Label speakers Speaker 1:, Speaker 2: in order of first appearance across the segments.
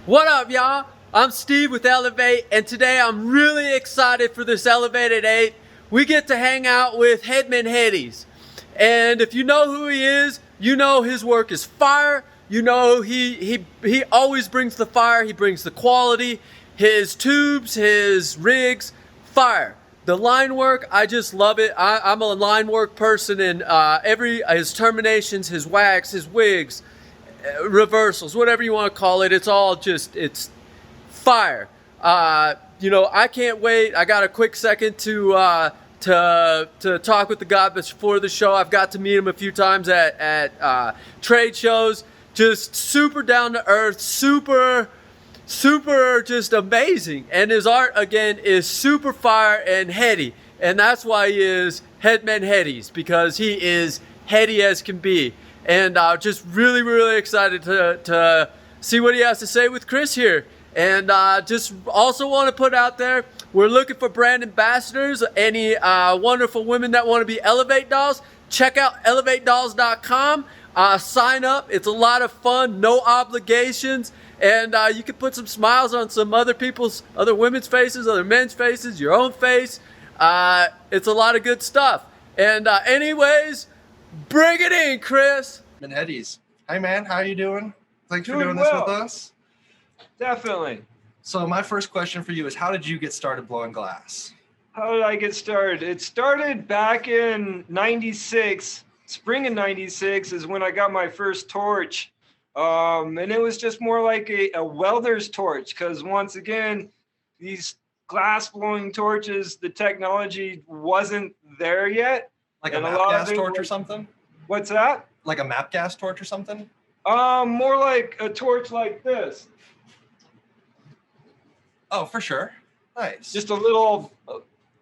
Speaker 1: What up, y'all? I'm Steve with Elev8, and today I'm really excited for this Elev8. We get to hang out with Hedman Headies. And if you know who he is, you know his work is fire. You know he always brings the fire, he brings the quality. His tubes, his rigs, fire. The line work, I just love it. I'm a line work person, and his terminations, his wax, his wigs, reversals, whatever you want to call it, it's all just, it's fire. I can't wait. I got a quick second to talk with the guy before the show. I've got to meet him a few times at trade shows. Just super down to earth, super just amazing. And his art, again, is super fire and heady. And that's why he is Hedman Headies, because he is heady as can be. And just really excited to see what he has to say with Chris here. And just also want to put out there, we're looking for brand ambassadors, any wonderful women that want to be Elev8 dolls. Check out elev8dolls.com. Sign up. It's a lot of fun, no obligations. And you can put some smiles on some other women's faces, other men's faces, your own face. It's a lot of good stuff. And anyways, bring it in, Chris.
Speaker 2: Hedman Headies. Hi, man. How you doing? Thanks for doing
Speaker 3: well.
Speaker 2: this with us.
Speaker 3: Definitely.
Speaker 2: So my first question for you is, how did you get started blowing glass?
Speaker 3: How did I get started? It started back in 96. Spring of 96 is when I got my first torch. And it was just more like a welder's torch, because once again, these glass blowing torches, the technology wasn't there yet.
Speaker 2: Like a map gas torch or something?
Speaker 3: What's that?
Speaker 2: Like a map gas torch or something?
Speaker 3: More like a torch like this.
Speaker 2: Oh, for sure. Nice.
Speaker 3: Just a little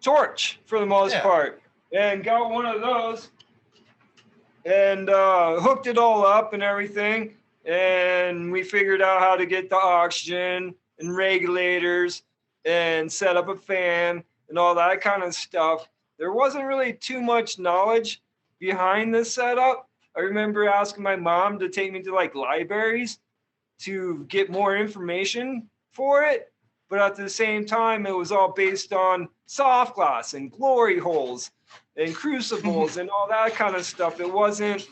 Speaker 3: torch for the most part. And got one of those and hooked it all up and everything. And we figured out how to get the oxygen and regulators and set up a fan and all that kind of stuff. There wasn't really too much knowledge behind this setup. I remember asking my mom to take me to like libraries to get more information for it. But at the same time, it was all based on soft glass and glory holes and crucibles and all that kind of stuff. It wasn't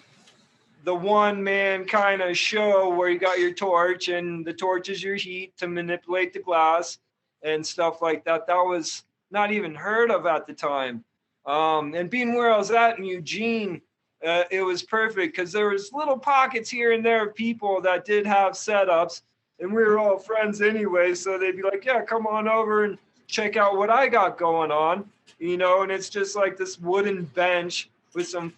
Speaker 3: the one-man kind of show where you got your torch and the torch is your heat to manipulate the glass and stuff like that. That was not even heard of at the time. And being where I was at in Eugene, it was perfect because there was little pockets here and there of people that did have setups, and we were all friends anyway. So they'd be like, yeah, come on over and check out what I got going on, and it's just like this wooden bench with some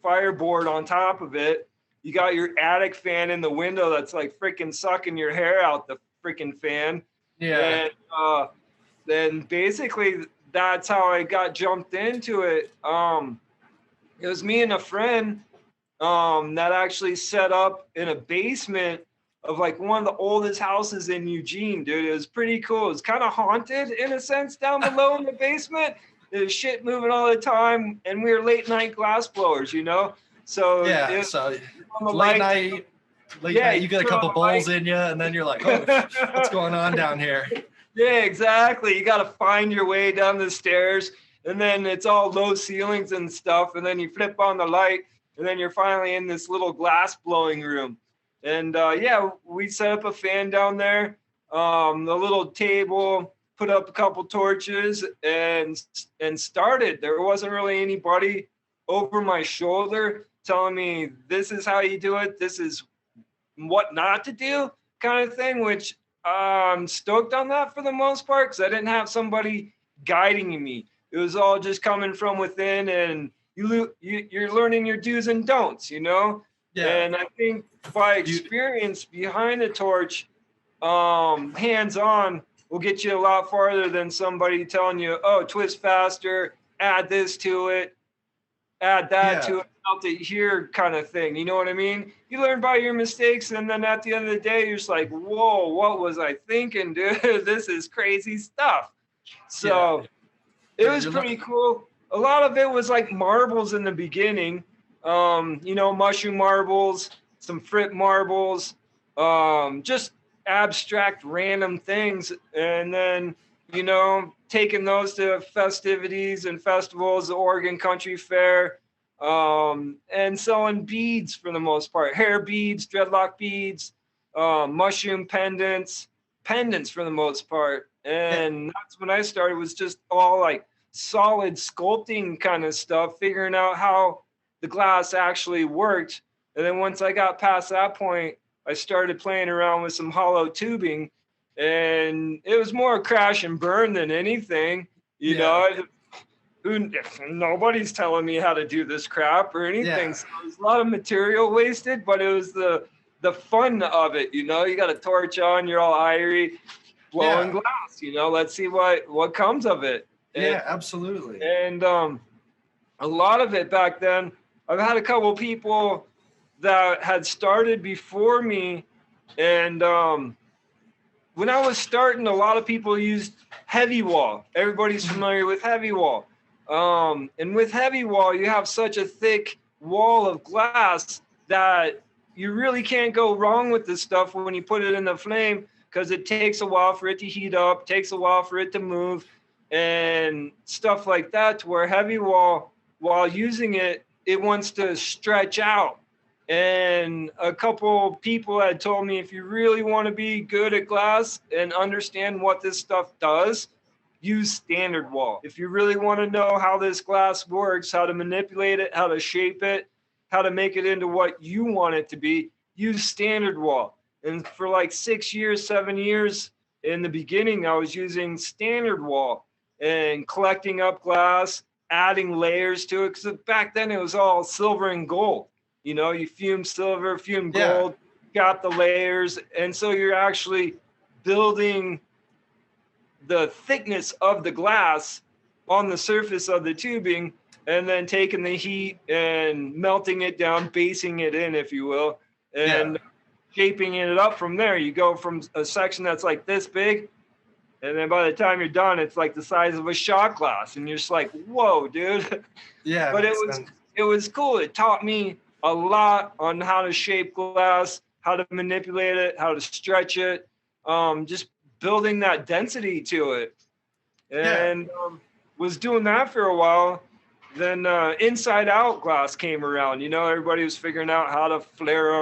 Speaker 3: fireboard on top of it. You got your attic fan in the window that's like freaking sucking your hair out the freaking fan.
Speaker 2: Yeah.
Speaker 3: And then basically that's how I got jumped into it. It was me and a friend that actually set up in a basement of like one of the oldest houses in Eugene, dude. It was pretty cool. It was kind of haunted in a sense down below in the basement. There's shit moving all the time, and we were late night glass blowers, So
Speaker 2: yeah, so late night, you get a couple bowls in you, and then you're like, oh, what's going on down here?
Speaker 3: Yeah, exactly. You got to find your way down the stairs, and then it's all low ceilings and stuff, and then you flip on the light, and then you're finally in this little glass blowing room. And we set up a fan down there, the little table, put up a couple torches and started. There wasn't really anybody over my shoulder telling me this is how you do it, this is what not to do kind of thing, which I'm stoked on that for the most part, because I didn't have somebody guiding me. It was all just coming from within, and you're learning your do's and don'ts,
Speaker 2: Yeah.
Speaker 3: And I think by experience behind the torch, hands-on, will get you a lot farther than somebody telling you, oh, twist faster, add this to it, add that to it, out to here kind of thing. You know what I mean? You learn by your mistakes, and then at the end of the day, you're just like, whoa, what was I thinking, dude? This is crazy stuff. So it was pretty cool. A lot of it was like marbles in the beginning, mushroom marbles, some frit marbles, just abstract random things, and then, you know, taking those to festivities and festivals, the Oregon Country Fair, and selling beads for the most part, hair beads, dreadlock beads, mushroom pendants for the most part. And that's when I started, was just all like solid sculpting kind of stuff, figuring out how the glass actually worked. And then once I got past that point, I started playing around with some hollow tubing, and it was more crash and burn than anything. You know, nobody's telling me how to do this crap or anything.
Speaker 2: Yeah.
Speaker 3: So there's a lot of material wasted, but it was the fun of it. You know, you got a torch on, you're all irie, blowing glass. You know, let's see what comes of it.
Speaker 2: Yeah, absolutely.
Speaker 3: And a lot of it back then, I've had a couple people that had started before me, and when I was starting, a lot of people used heavy wall. Everybody's familiar with heavy wall. And with heavy wall, you have such a thick wall of glass that you really can't go wrong with this stuff when you put it in the flame, because it takes a while for it to heat up, takes a while for it to move, and stuff like that, to where heavy wall, while using it, it wants to stretch out. And a couple people had told me, if you really want to be good at glass and understand what this stuff does, use standard wall. If you really want to know how this glass works, how to manipulate it, how to shape it, how to make it into what you want it to be, use standard wall. And for like 6 years, 7 years in the beginning, I was using standard wall and collecting up glass, adding layers to it, because back then it was all silver and gold. You know, you fume silver, fume gold, got the layers. And so you're actually building the thickness of the glass on the surface of the tubing, and then taking the heat and melting it down, basing it in, if you will, and shaping it up from there. You go from a section that's like this big, and then by the time you're done, it's like the size of a shot glass. And you're just like, whoa, dude.
Speaker 2: Yeah.
Speaker 3: But it was cool. It taught me a lot on how to shape glass, how to manipulate it, how to stretch it, just building that density to it. And was doing that for a while. Then inside out glass came around. You know, everybody was figuring out how to flare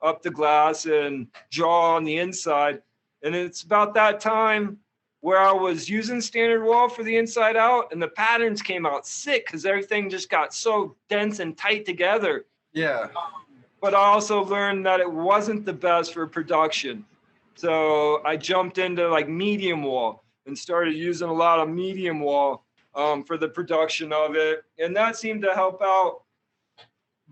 Speaker 3: up the glass and draw on the inside. And it's about that time where I was using standard wall for the inside out, and the patterns came out sick because everything just got so dense and tight together.
Speaker 2: Yeah.
Speaker 3: But I also learned that it wasn't the best for production. So I jumped into like medium wall and started using a lot of medium wall for the production of it. And that seemed to help out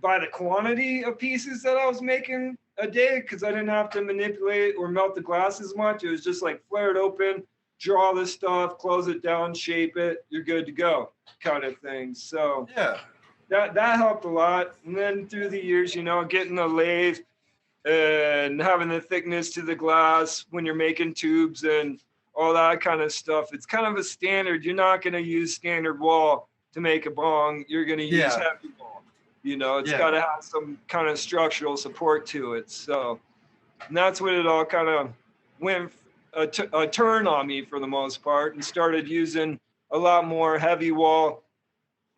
Speaker 3: by the quantity of pieces that I was making a day, because I didn't have to manipulate or melt the glass as much. It was just like flare it open, draw this stuff, close it down, shape it, you're good to go kind of thing. So that helped a lot. And then through the years, you know, getting the lathe and having the thickness to the glass when you're making tubes and all that kind of stuff. It's kind of a standard. You're not going to use standard wall to make a bong. You're going to use heavy wall. You know, it's got to have some kind of structural support to it. So, and that's when it all kind of went a turn on me for the most part, and started using a lot more heavy wall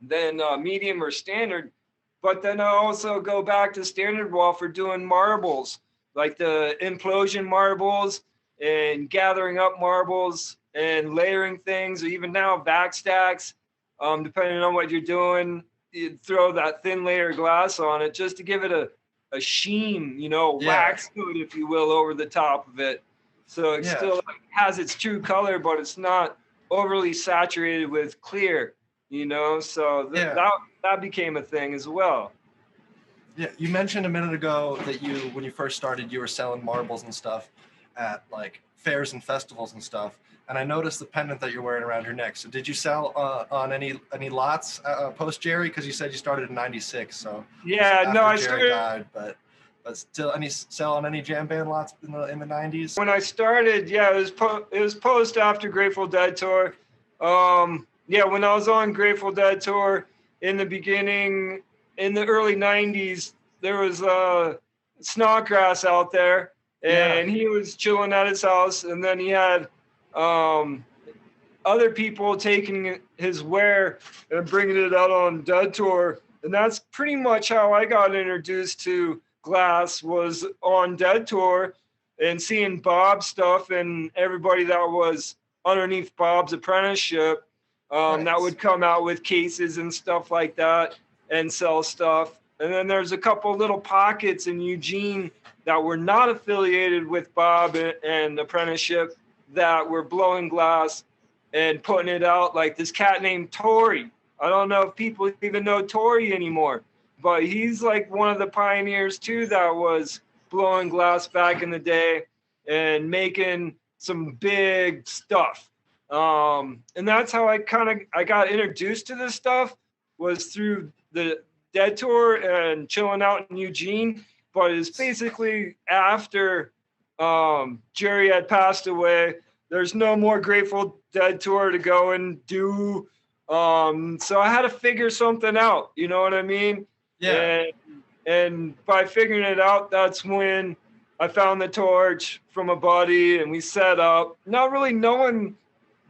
Speaker 3: than medium or standard. But then I also go back to standard wall for doing marbles, like the implosion marbles and gathering up marbles and layering things, or even now backstacks, depending on what you're doing. You throw that thin layer of glass on it just to give it a sheen, you know, wax to it, if you will, over the top of it. So it still has its true color, but it's not overly saturated with clear, you know. So that became a thing as well.
Speaker 2: Yeah, you mentioned a minute ago that when you first started, you were selling marbles and stuff at like fairs and festivals and stuff. And I noticed the pendant that you're wearing around your neck. So did you sell on any lots post Jerry? Because you said you started in '96. So I started. Died, but still, sell on any jam band lots in the '90s? When
Speaker 3: I started, it was post after Grateful Dead tour. When I was on Grateful Dead tour in the beginning, in the early '90s, there was Snodgrass out there. and he was chilling at his house, and then he had other people taking his wear and bringing it out on Dead Tour. And that's pretty much how I got introduced to glass, was on Dead Tour and seeing Bob's stuff and everybody that was underneath Bob's apprenticeship that would come out with cases and stuff like that and sell stuff. And then there's a couple little pockets in Eugene that were not affiliated with Bob and apprenticeship that were blowing glass and putting it out, like this cat named Tori. I don't know if people even know Tori anymore, but he's like one of the pioneers too that was blowing glass back in the day and making some big stuff. And that's how I got introduced to this stuff, was through the Dead Tour and chilling out in Eugene. But it's basically after Jerry had passed away, there's no more Grateful Dead Tour to go and do. So I had to figure something out, you know what I mean?
Speaker 2: Yeah.
Speaker 3: And by figuring it out, that's when I found the torch from a buddy and we set up, not really knowing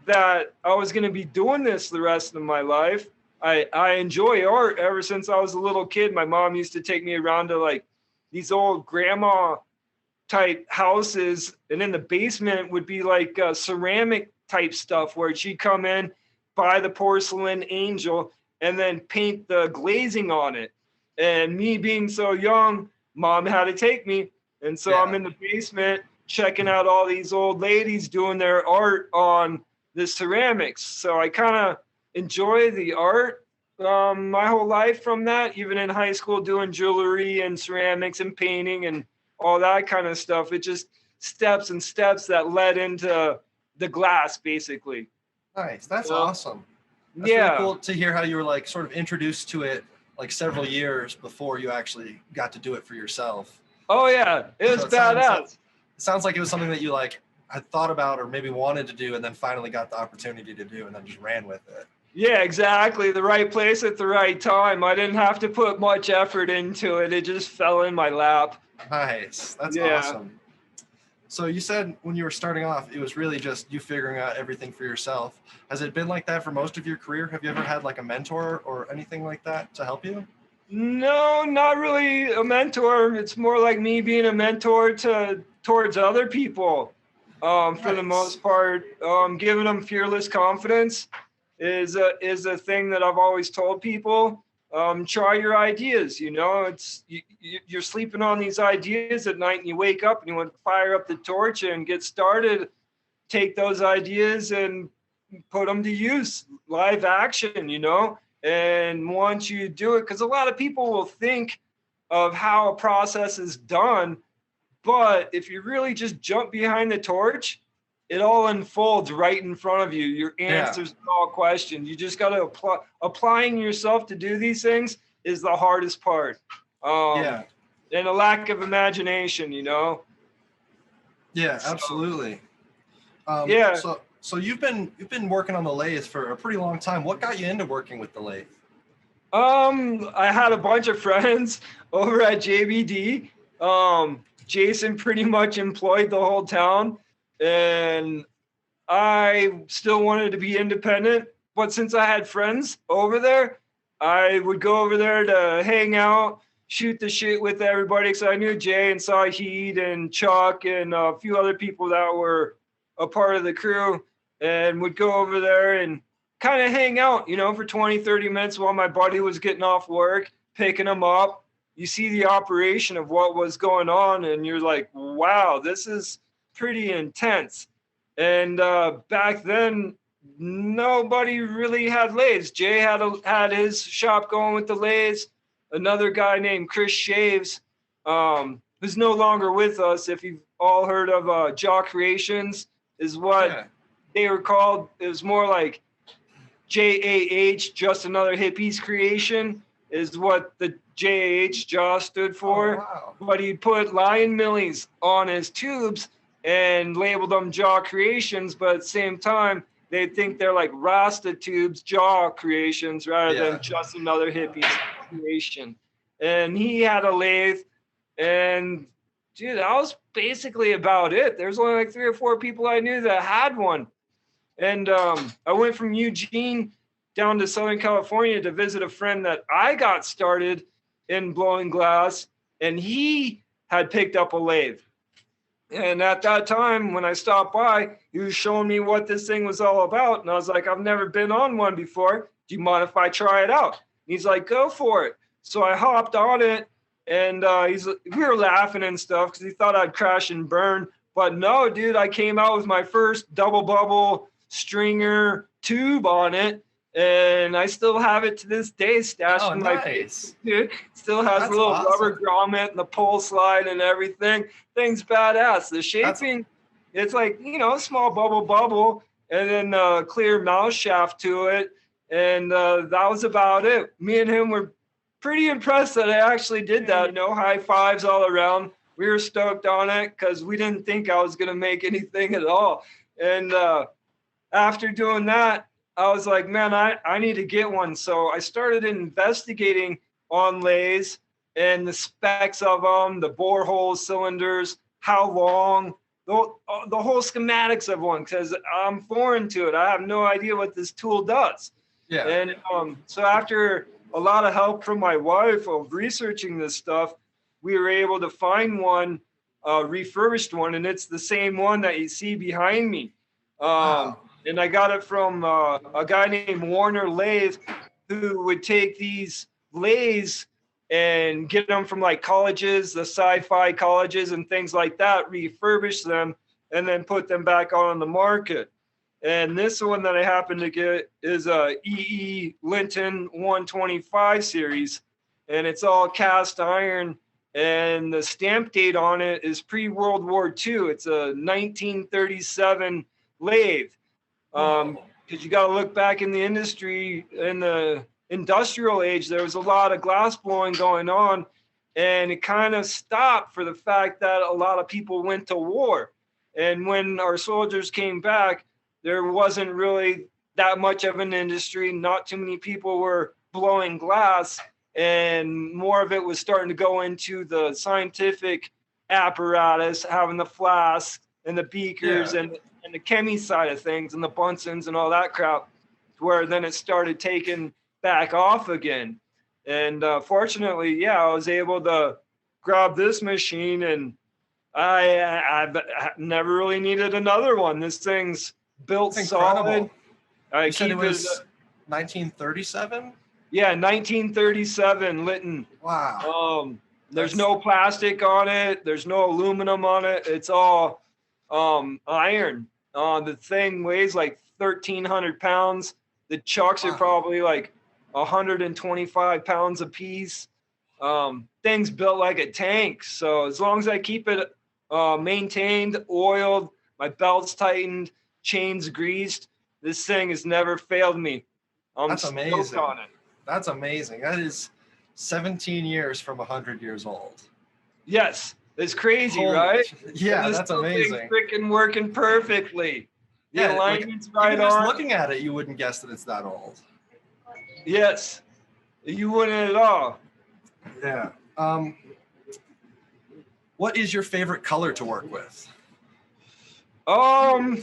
Speaker 3: that I was going to be doing this the rest of my life. I enjoy art ever since I was a little kid. My mom used to take me around to like these old grandma type houses, and in the basement would be like ceramic type stuff where she'd come in, buy the porcelain angel, and then paint the glazing on it. And me being so young, mom had to take me. And so I'm in the basement checking out all these old ladies doing their art on the ceramics. So I kind of enjoy the art my whole life from that, even in high school doing jewelry and ceramics and painting and all that kind of stuff. It just steps and steps that led into the glass, basically.
Speaker 2: Nice. That's awesome. That's really cool to hear how you were like sort of introduced to it like several years before you actually got to do it for yourself.
Speaker 3: Oh yeah, it was badass.
Speaker 2: It sounds like it was something that you like had thought about or maybe wanted to do and then finally got the opportunity to do and then just ran with it.
Speaker 3: Yeah, exactly. The right place at the right time. I didn't have to put much effort into it. It just fell in my lap.
Speaker 2: Nice. That's awesome. So you said when you were starting off, it was really just you figuring out everything for yourself. Has it been like that for most of your career? Have you ever had like a mentor or anything like that to help you?
Speaker 3: No, not really a mentor. It's more like me being a mentor towards other people. For the most part, giving them fearless confidence is a thing that I've always told people. Try your ideas. You know, you're sleeping on these ideas at night, and you wake up and you want to fire up the torch and get started. Take those ideas and put them to use, live action. You know, and once you do it, because a lot of people will think of how a process is done, but if you really just jump behind the torch, it all unfolds right in front of you. Your answers to all questions. You just got to applying yourself to do these things is the hardest part. And a lack of imagination, you know?
Speaker 2: Yeah, absolutely. So you've been working on the lathe for a pretty long time. What got you into working with the lathe?
Speaker 3: I had a bunch of friends over at JBD. Jason pretty much employed the whole town. And I still wanted to be independent, but since I had friends over there, I would go over there to hang out, shoot the shit with everybody. Because I knew Jay and Sahid and Chuck and a few other people that were a part of the crew, and would go over there and kind of hang out, you know, for 20, 30 minutes while my buddy was getting off work, picking him up. You see the operation of what was going on, and you're like, wow, this is pretty intense. And back then, nobody really had lathes. Jay had his shop going with the lathes. Another guy named Chris Shaves, who's no longer with us. If you've all heard of Jaw Creations, is what they were called. It was more like JAH, just another hippies creation, is what the JAH Jaw stood for.
Speaker 2: Oh, wow.
Speaker 3: But he put lion millies on his tubes and labeled them Jaw Creations, but at the same time, they think they're like Rasta Tubes Jaw Creations rather than just another hippie creation. And he had a lathe, and dude, that was basically about it. There's only like 3 or 4 people I knew that had one. And I went from Eugene down to Southern California to visit a friend that I got started in blowing glass, and he had picked up a lathe. And at that time, when I stopped by, he was showing me what this thing was all about. And I was like, I've never been on one before. Do you mind if I try it out? And he's like, go for it. So I hopped on it, and we were laughing and stuff because he thought I'd crash and burn. But no, dude, I came out with my first double bubble stringer tube on it. And I still have it to this day stashed in my face. Dude, still has a little rubber grommet and the pole slide and everything. Thing's badass. The shaping, it's like, you know, a small bubble, and then a clear mouse shaft to it. And that was about it. Me and him were pretty impressed that I actually did that. You know, high fives all around. We were stoked on it because we didn't think I was going to make anything at all. And after doing that, I was like, man, I need to get one. So I started investigating on lathes and the specs of them, the borehole cylinders, how long, the whole schematics of one, because I'm foreign to it. I have no idea what this tool does.
Speaker 2: Yeah.
Speaker 3: And so after a lot of help from my wife of researching this stuff, we were able to find one, refurbished one, and it's the same one that you see behind me.
Speaker 2: Wow.
Speaker 3: And I got it from a guy named Warner Lathe, who would take these lathes and get them from like colleges, the sci-fi colleges and things like that, refurbish them, and then put them back on the market. And this one that I happen to get is a EE Linton 125 series, and it's all cast iron, and the stamp date on it is pre-World War II. It's a 1937 lathe. Because you got to look back in the industry, in the industrial age, there was a lot of glass blowing going on, and it kind of stopped for the fact that a lot of people went to war. And when our soldiers came back, there wasn't really that much of an industry. Not too many people were blowing glass, and more of it was starting to go into the scientific apparatus, having the flasks and the beakers and the chemi side of things and the Bunsen's and all that crap, where then it started taking back off again. And fortunately, I was able to grab this machine, and I've never really needed another one. This thing's built solid.
Speaker 2: You said it was 1937?
Speaker 3: Yeah, 1937 Linton.
Speaker 2: Wow.
Speaker 3: There's no plastic on it. There's no aluminum on it. It's all iron. The thing weighs like 1,300 pounds. The chucks are probably like 125 pounds a piece. Thing's built like a tank. So as long as I keep it maintained, oiled, my belt's tightened, chains greased, this thing has never failed me.
Speaker 2: That's amazing. On it. That's amazing. That is 17 years from 100 years old.
Speaker 3: Yes. It's crazy, right?
Speaker 2: Yeah, that's amazing.
Speaker 3: Freaking working perfectly. The alignment's right on.
Speaker 2: Just looking at it, you wouldn't guess that it's that old.
Speaker 3: Yes, you wouldn't at all.
Speaker 2: Yeah. What is your favorite color to work with?
Speaker 3: Well,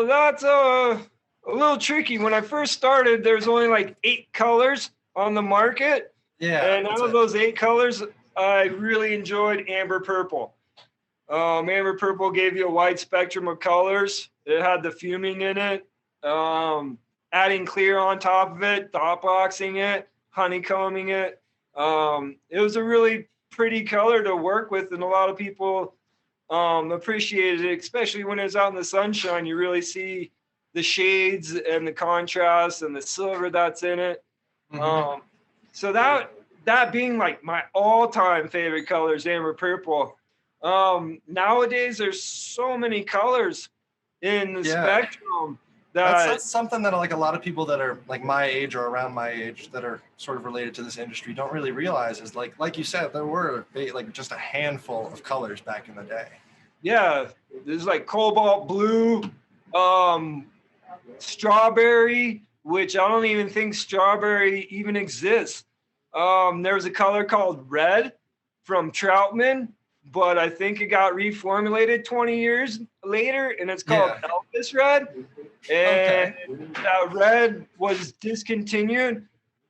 Speaker 3: that's a little tricky. When I first started, there was only like 8 colors on the market.
Speaker 2: Yeah.
Speaker 3: And out of those 8 colors, I really enjoyed amber purple. Amber purple gave you a wide spectrum of colors. It had the fuming in it. Adding clear on top of it, dot boxing it, honeycombing it. It was a really pretty color to work with, and a lot of people appreciated it, especially when it's out in the sunshine. You really see the shades and the contrast and the silver that's in it. Mm-hmm. So that being like my all-time favorite color is amber purple. Nowadays, there's so many colors in the spectrum.
Speaker 2: That's something that like a lot of people that are like my age or around my age that are sort of related to this industry don't really realize is like you said, there were like just a handful of colors back in the day. Yeah,
Speaker 3: there's like cobalt blue, strawberry, which I don't even think strawberry even exists. There was a color called red, from Troutman, but I think it got reformulated 20 years later, and it's called Elvis Red. And that red was discontinued.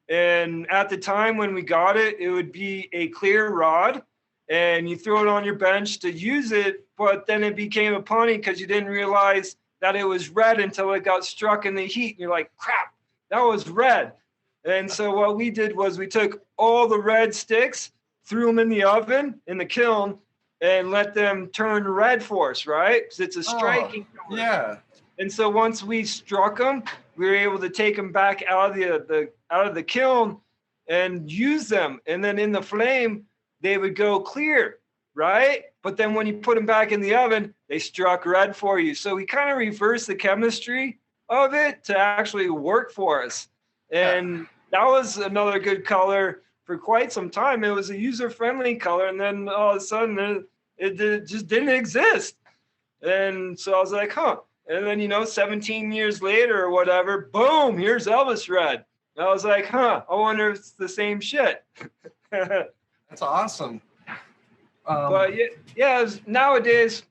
Speaker 3: And at the time when we got it, it would be a clear rod, and you throw it on your bench to use it, but then it became a punny because you didn't realize that it was red until it got struck in the heat. And you're like, crap, that was red. And so what we did was we took all the red sticks, threw them in the oven, in the kiln, and let them turn red for us, right? Because it's a striking color.
Speaker 2: Yeah.
Speaker 3: And so once we struck them, we were able to take them back out of the kiln and use them. And then in the flame, they would go clear, right? But then when you put them back in the oven, they struck red for you. So we kind of reversed the chemistry of it to actually work for us. And that was another good color for quite some time. It was a user-friendly color, and then all of a sudden it just didn't exist. And so I was like, huh. And then, 17 years later or whatever, boom, here's Elvis Red. And I was like, huh, I wonder if it's the same shit.
Speaker 2: That's awesome.
Speaker 3: But yeah, nowadays,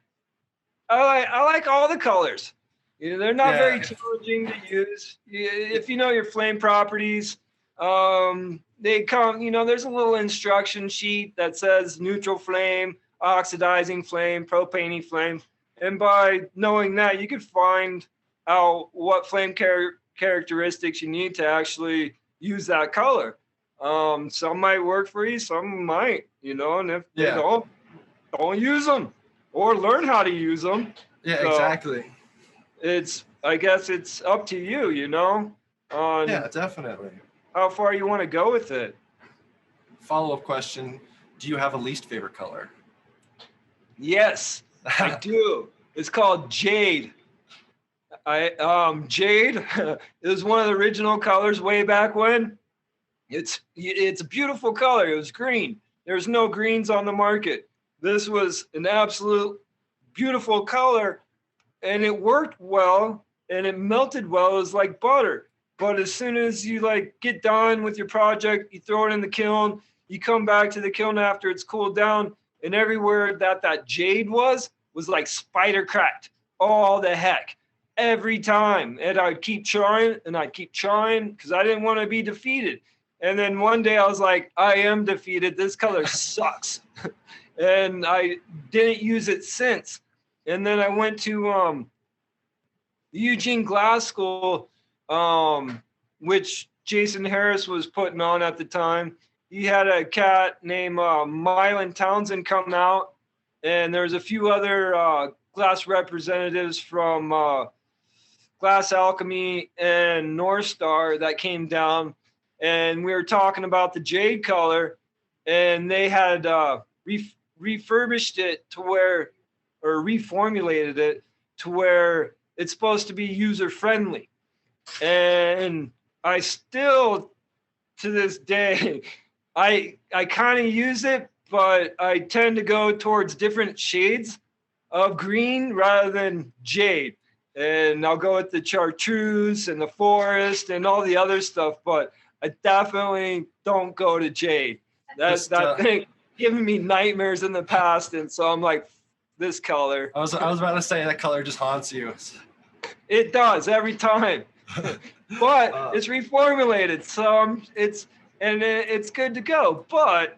Speaker 3: I like all the colors. They're not very challenging to use. If you know your flame properties, they come, there's a little instruction sheet that says neutral flame, oxidizing flame, propane flame. And by knowing that, you could find out what flame characteristics you need to actually use that color. Some might work for you, some might, and if they don't use them or learn how to use them.
Speaker 2: Yeah, so exactly.
Speaker 3: I guess it's up to you, on
Speaker 2: definitely
Speaker 3: how far you want to go with it.
Speaker 2: Follow-up question. Do you have a least favorite color?
Speaker 3: Yes, I do. It's called Jade. Jade is one of the original colors way back when. It's a beautiful color. It was green. There's no greens on the market. This was an absolute beautiful color, and it worked well, and it melted well. It was like butter. But as soon as you get done with your project, you throw it in the kiln, you come back to the kiln after it's cooled down, and everywhere that jade was like spider cracked. All the heck. Every time. And I'd keep trying, because I didn't want to be defeated. And then one day I was like, I am defeated. This color sucks. And I didn't use it since. And then I went to the Eugene Glass School, which Jason Harris was putting on at the time. He had a cat named Mayan Townsend come out, and there's a few other glass representatives from Glass Alchemy and North Star that came down, and we were talking about the jade color, and they had refurbished it to where, or reformulated it to where it's supposed to be user-friendly. And I still, to this day, I kind of use it, but I tend to go towards different shades of green rather than jade. And I'll go with the chartreuse and the forest and all the other stuff, but I definitely don't go to jade. That thing giving me nightmares in the past, and so I'm like, this color.
Speaker 2: I was about to say that color just haunts you.
Speaker 3: It does every time. But it's reformulated, so it's good to go. But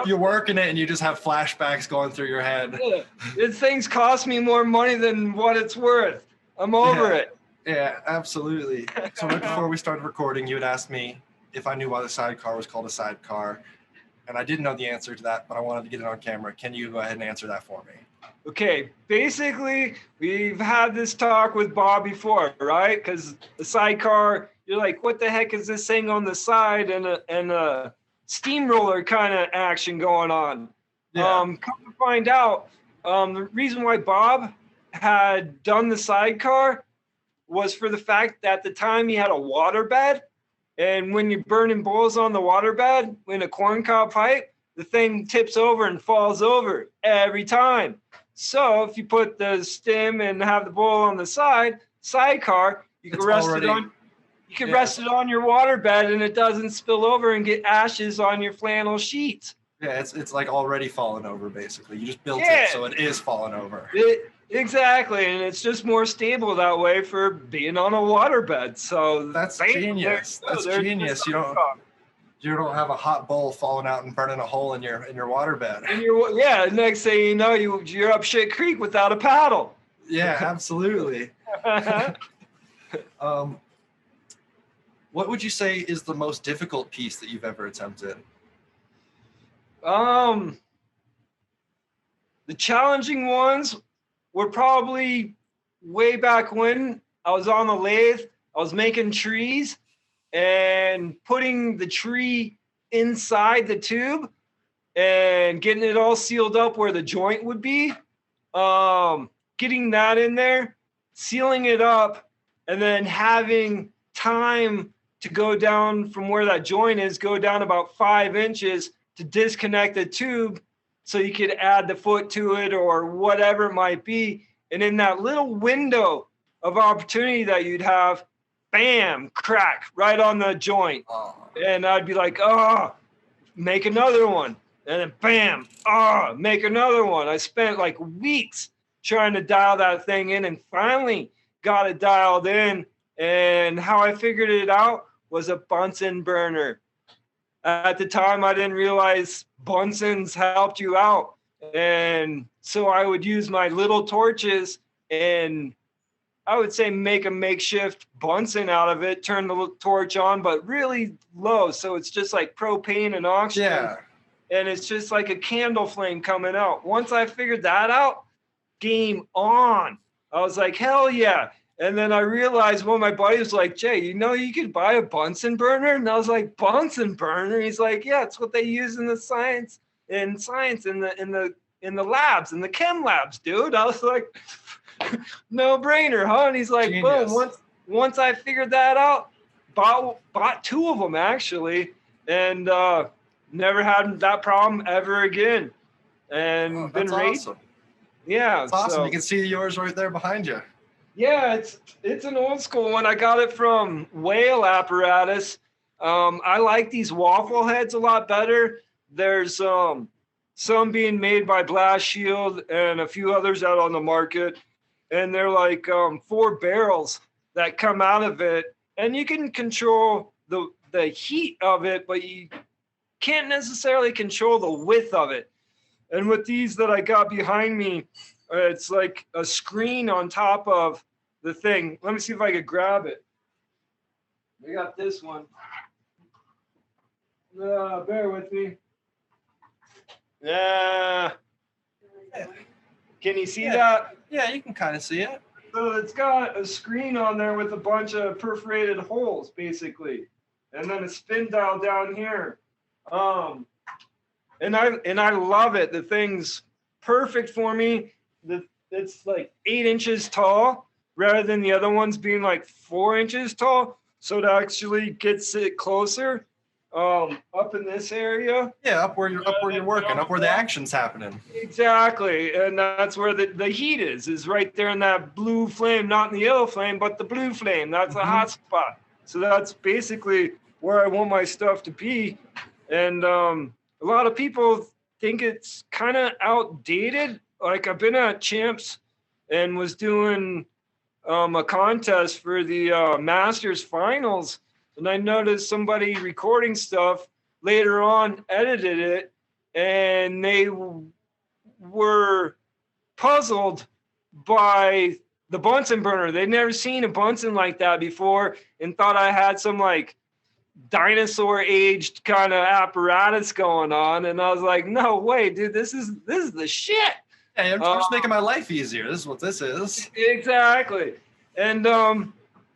Speaker 3: you're working it, and you just have flashbacks going through your head. These things cost me more money than what it's worth. I'm over it.
Speaker 2: Yeah, absolutely. So right before we started recording, you had asked me if I knew why the sidecar was called a sidecar, and I didn't know the answer to that, but I wanted to get it on camera. Can you go ahead and answer that for me?
Speaker 3: Okay, basically, we've had this talk with Bob before, right? Because the sidecar, you're like, what the heck is this thing on the side, and a steamroller kind of action going on?
Speaker 2: Yeah.
Speaker 3: Come to find out, the reason why Bob had done the sidecar was for the fact that at the time he had a water bed, and when you're burning bowls on the water bed in a corncob pipe, the thing tips over and falls over every time. So if you put the stem and have the bowl on the sidecar, you can rest it on. You can rest it on your waterbed and it doesn't spill over and get ashes on your flannel sheets.
Speaker 2: Yeah, it's like already fallen over, basically. You just built it so it is falling over.
Speaker 3: Exactly, and it's just more stable that way for being on a waterbed. So
Speaker 2: that's genius. That's genius. You don't have a hot bowl falling out and burning a hole in your waterbed.
Speaker 3: And next thing you know, you're up shit creek without a paddle.
Speaker 2: Yeah, absolutely. What would you say is the most difficult piece that you've ever attempted?
Speaker 3: The challenging ones were probably way back when I was on the lathe. I was making trees and putting the tree inside the tube and getting it all sealed up where the joint would be. Getting that in there, sealing it up, and then having time to go down from where that joint is, go down about 5 inches to disconnect the tube so you could add the foot to it or whatever it might be. And in that little window of opportunity that you'd have, bam, crack right on the joint. And I'd be like, make another one. And then bam, make another one. I spent like weeks trying to dial that thing in and finally got it dialed in. And how I figured it out was a Bunsen burner. At the time, I didn't realize Bunsen's helped you out. And so I would use my little torches and I would say make a makeshift Bunsen out of it, turn the torch on, but really low. So it's just like propane and oxygen.
Speaker 2: Yeah.
Speaker 3: And it's just like a candle flame coming out. Once I figured that out, game on. I was like, hell yeah. And then I realized my buddy was like, Jay, you could buy a Bunsen burner? And I was like, Bunsen burner? He's like, yeah, it's what they use in the science in the labs, in the chem labs, dude. I was like, no brainer, huh? And he's like, genius. Boom. Once I figured that out, bought 2 of them actually, and never had that problem ever again. And been
Speaker 2: awesome.
Speaker 3: Yeah,
Speaker 2: that's awesome. So, you can see yours right there behind you.
Speaker 3: Yeah, it's an old school one. I got it from Whale Apparatus. I like these waffle heads a lot better. There's some being made by Blast Shield and a few others out on the market. And they're like 4 barrels that come out of it. And you can control the heat of it, but you can't necessarily control the width of it. And with these that I got behind me, it's like a screen on top of the thing. Let me see if I could grab it. We got this one. Bear with me. Yeah. Can you see that?
Speaker 2: Yeah, you can kind of see it.
Speaker 3: So it's got a screen on there with a bunch of perforated holes, basically, and then a spin dial down here. And I love it. The thing's perfect for me. It's like 8 inches tall rather than the other ones being like 4 inches tall. So it actually gets it closer up in this area.
Speaker 2: Yeah, up where you're working, up where the action's happening.
Speaker 3: Exactly. And that's where the heat is right there in that blue flame, not in the yellow flame, but the blue flame. That's a hot spot. So that's basically where I want my stuff to be. And a lot of people think it's kind of outdated. Like I've been at Champs and was doing a contest for the Masters finals, and I noticed somebody recording stuff later on edited it, and they were puzzled by the Bunsen burner. They'd never seen a Bunsen like that before and thought I had some like dinosaur aged kind of apparatus going on. And I was like, no way, dude, this is the shit.
Speaker 2: Hey, I'm just making my life easier. This is what this is.
Speaker 3: Exactly. And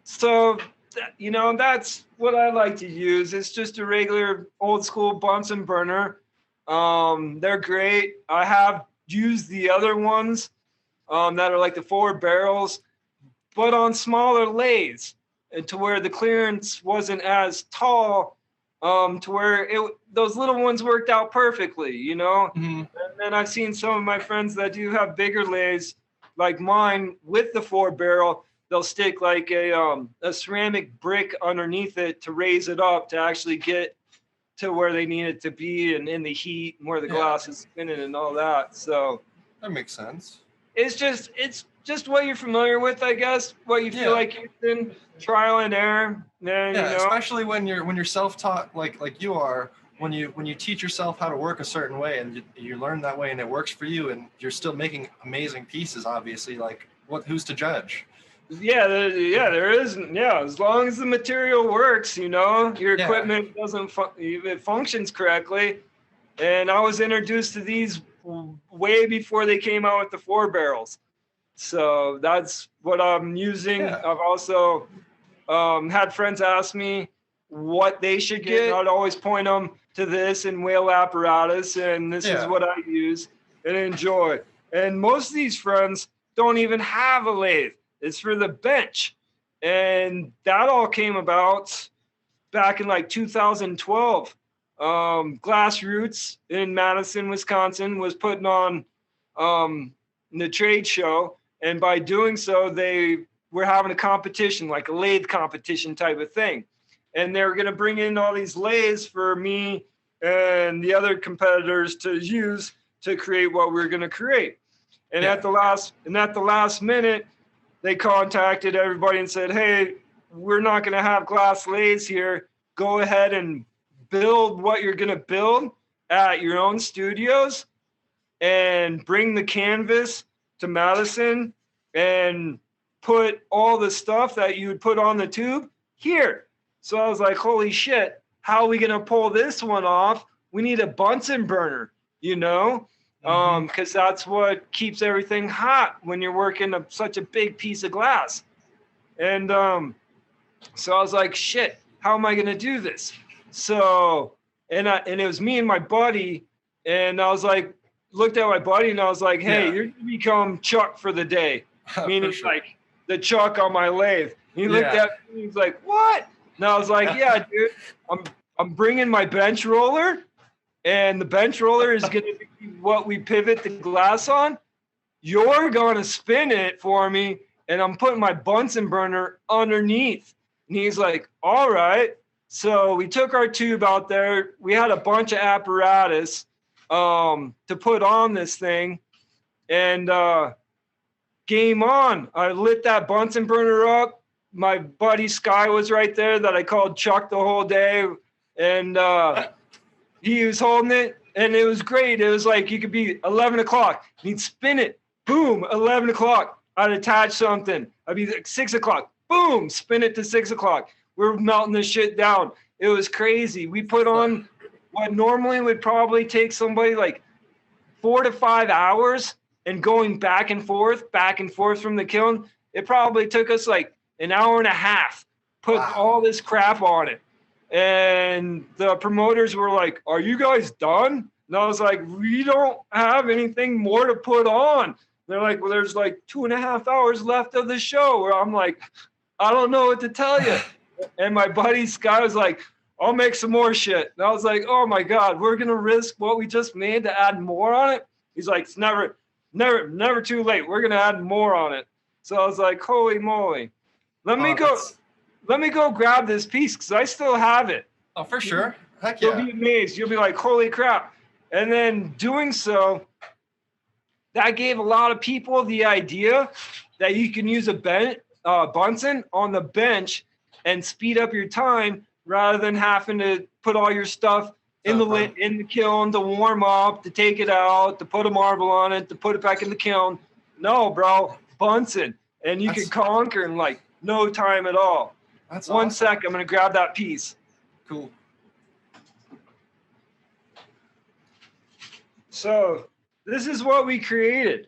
Speaker 3: so, that's what I like to use. It's just a regular old school Bunsen burner. They're great. I have used the other ones that are like the 4 barrels, but on smaller lathes, and to where the clearance wasn't as tall, to where those little ones worked out perfectly, Mm-hmm. And then I've seen some of my friends that do have bigger lathes like mine with the 4 barrel they'll stick like a ceramic brick underneath it to raise it up to actually get to where they need it to be and in the heat and where the glass is spinning and all that. So
Speaker 2: that makes sense.
Speaker 3: It's just what you're familiar with, I guess. What you feel like you're in, trial and error. Then, you know.
Speaker 2: Especially when you're self-taught like you are. When you teach yourself how to work a certain way and you learn that way and it works for you and you're still making amazing pieces, obviously, like who's to judge?
Speaker 3: There isn't. Yeah, as long as the material works, you know, your equipment it functions correctly. And I was introduced to these way before they came out with the 4 barrels. So that's what I'm using. Yeah. I've also had friends ask me what they should get. I'd always point them to this and whale apparatus, and this is what I use and enjoy. And most of these friends don't even have a lathe. It's for the bench. And that all came about back in like 2012. Glassroots in Madison, Wisconsin was putting on the trade show. And by doing so, they were having a competition, like a lathe competition type of thing. And they were going to bring in all these lathes for me and the other competitors to use to create what we were going to create. And at the last minute, they contacted everybody and said, hey, we're not going to have glass lathes here. Go ahead and build what you're going to build at your own studios and bring the canvas to Madison and put all the stuff that you would put on the tube here. So I was like, holy shit, how are we going to pull this one off? We need a Bunsen burner, you know? Because that's what keeps everything hot when you're working such a big piece of glass. And so I was like, shit, how am I going to do this? So, and it was me and my buddy, and I was like, looked at my buddy and I was like, hey, you're going to become Chuck for the day. Meaning like the Chuck on my lathe. He looked at me, he's like, what? And I was like, yeah, dude, I'm bringing my bench roller, and the bench roller is going to be what we pivot the glass on. You're going to spin it for me, and I'm putting my Bunsen burner underneath. And he's like, all right. So we took our tube out there. We had a bunch of apparatus to put on this thing, and game on. I lit that Bunsen burner up. My buddy Sky was right there that I called Chuck the whole day, and he was holding it, and it was great. It was like you could be 11 o'clock. He'd spin it. Boom, 11 o'clock. I'd attach something. I'd be like 6 o'clock. Boom, spin it to 6 o'clock. We're melting this shit down. It was crazy. We put on what normally would probably take somebody like 4 to 5 hours, and going back and forth from the kiln, it probably took us like an hour and a half, put all this crap on it. And the promoters were like, are you guys done? And I was like, we don't have anything more to put on. They're like, well, there's like 2.5 hours left of the show. Where I'm like, I don't know what to tell you. And my buddy Sky was like, I'll make some more shit. And I was like, oh my God, we're going to risk what we just made to add more on it? He's like, it's never too late. We're going to add more on it. So I was like, holy moly. Let me go grab this piece because I still have it.
Speaker 2: Oh, for sure. Heck yeah.
Speaker 3: You'll be amazed. You'll be like, holy crap. And then doing so, that gave a lot of people the idea that you can use a Bunsen on the bench and speed up your time rather than having to put all your stuff in the kiln to warm up, to take it out, to put a marble on it, to put it back in the kiln. No, bro, Bunsen. And you can conquer in like no time at all.
Speaker 2: That's
Speaker 3: One
Speaker 2: awesome.
Speaker 3: sec, I'm going to grab that piece.
Speaker 2: Cool.
Speaker 3: So this is what we created.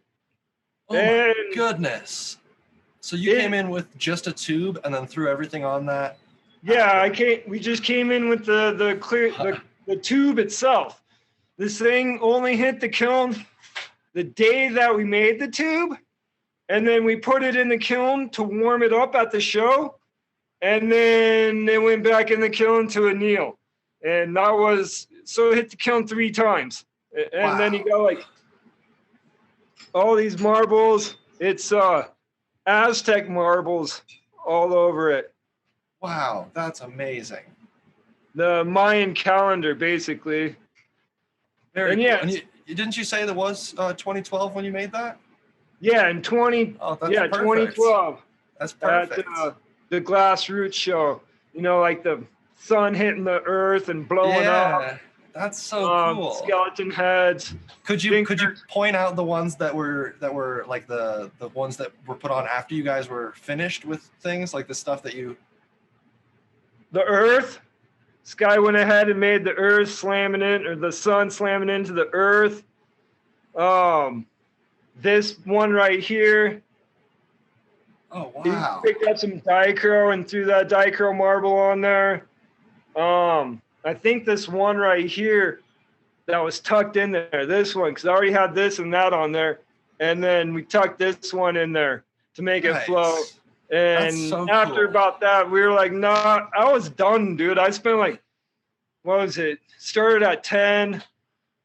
Speaker 2: Oh my goodness. So you came in with just a tube and then threw everything on that?
Speaker 3: Yeah, we just came in with the tube itself. This thing only hit the kiln the day that we made the tube, and then we put it in the kiln to warm it up at the show, and then it went back in the kiln to anneal. And so it hit the kiln 3 times. And then you got like all these marbles. It's Aztec marbles all over it.
Speaker 2: Wow, that's amazing.
Speaker 3: The Mayan calendar, basically.
Speaker 2: Very
Speaker 3: And
Speaker 2: cool.
Speaker 3: yeah,
Speaker 2: And didn't you say there was 2012 when you made that?
Speaker 3: Yeah, in 2012
Speaker 2: That's perfect.
Speaker 3: at the Glassroots show. You know, like the sun hitting the earth and blowing up.
Speaker 2: Yeah, that's so cool.
Speaker 3: Skeleton heads.
Speaker 2: Could you point out the ones that were like the ones that were put on after you guys were finished with things, like the stuff that you?
Speaker 3: The earth. This guy went ahead and made the earth slamming in, or the sun slamming into the earth. This one right here.
Speaker 2: Oh wow!
Speaker 3: He picked up some dichro and threw that dichro marble on there. I think this one right here that was tucked in there. This one, because I already had this and that on there, and then we tucked this one in there to make it flow. And
Speaker 2: so
Speaker 3: after
Speaker 2: cool.
Speaker 3: about that, we were like, nah, I was done, dude. I spent like, what was it? Started at 10,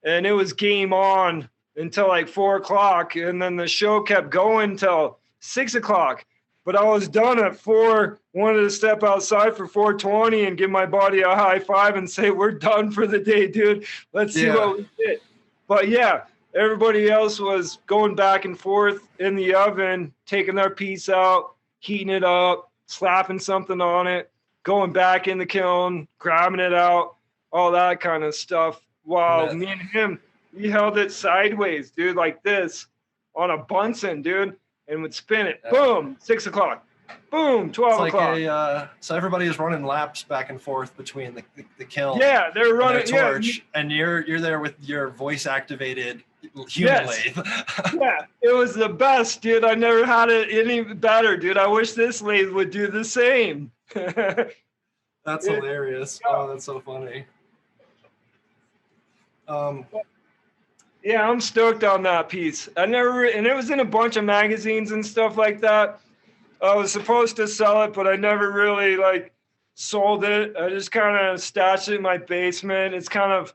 Speaker 3: and it was game on until like 4 o'clock, and then the show kept going till 6 o'clock. But I was done at 4. Wanted to step outside for 4:20 and give my body a high five and say, we're done for the day, dude. Let's see what we did. But yeah, everybody else was going back and forth in the oven, taking their piece out, heating it up, slapping something on it, going back in the kiln, grabbing it out, all that kind of stuff. While me and him, we held it sideways, dude, like this on a Bunsen, dude, and would spin it. Boom, 6 o'clock. Boom, 12 o'clock.
Speaker 2: So everybody is running laps back and forth between the kiln.
Speaker 3: Yeah, they're running
Speaker 2: and torch, and you're there with your voice activated human lathe.
Speaker 3: Yeah, it was the best, dude. I never had it any better, dude. I wish this lathe would do the same.
Speaker 2: That's hilarious. Oh, that's so funny.
Speaker 3: Yeah, I'm stoked on that piece. And it was in a bunch of magazines and stuff like that. I was supposed to sell it, but I never really sold it. I just kind of stashed it in my basement. It's kind of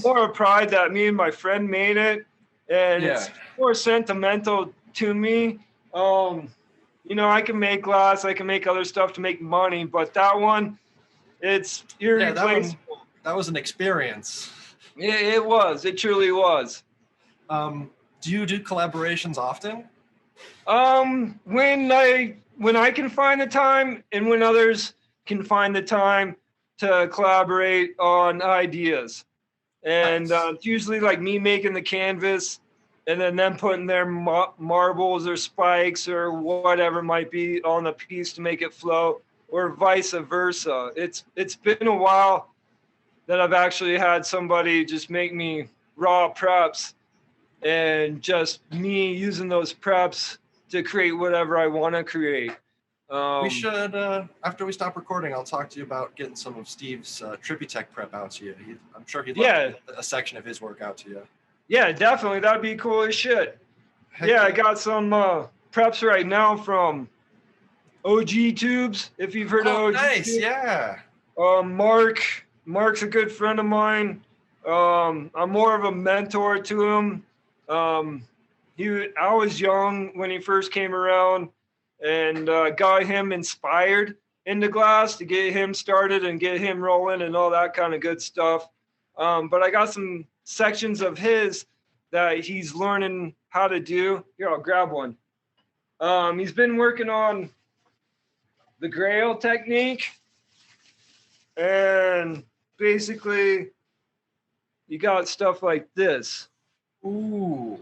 Speaker 3: more of pride that me and my friend made it, and it's more sentimental to me. You know, I can make glass, I can make other stuff to make money, but that one, it's irreplaceable.
Speaker 2: That was an experience.
Speaker 3: It was. It truly was.
Speaker 2: Do you do collaborations often?
Speaker 3: When I can find the time, and when others can find the time to collaborate on ideas. And it's usually like me making the canvas and then them putting their marbles or spikes or whatever might be on the piece to make it flow, or vice versa. It's been a while that I've actually had somebody just make me raw preps, and just me using those preps to create whatever I want to create.
Speaker 2: We should, after we stop recording, I'll talk to you about getting some of Steve's Tripitech prep out to you. I'm sure he'd love to get a section of his work out to you.
Speaker 3: Yeah, definitely. That'd be cool as shit. I got some preps right now from OG Tubes, if you've heard of OG
Speaker 2: nice,
Speaker 3: Tubes.
Speaker 2: Yeah.
Speaker 3: Mark's a good friend of mine. I'm more of a mentor to him. I was young when he first came around, and got him inspired into glass to get him started and get him rolling and all that kind of good stuff. But I got some sections of his that he's learning how to do. Here, I'll grab one. He's been working on the Grail Technique, and basically you got stuff like this.
Speaker 2: Ooh,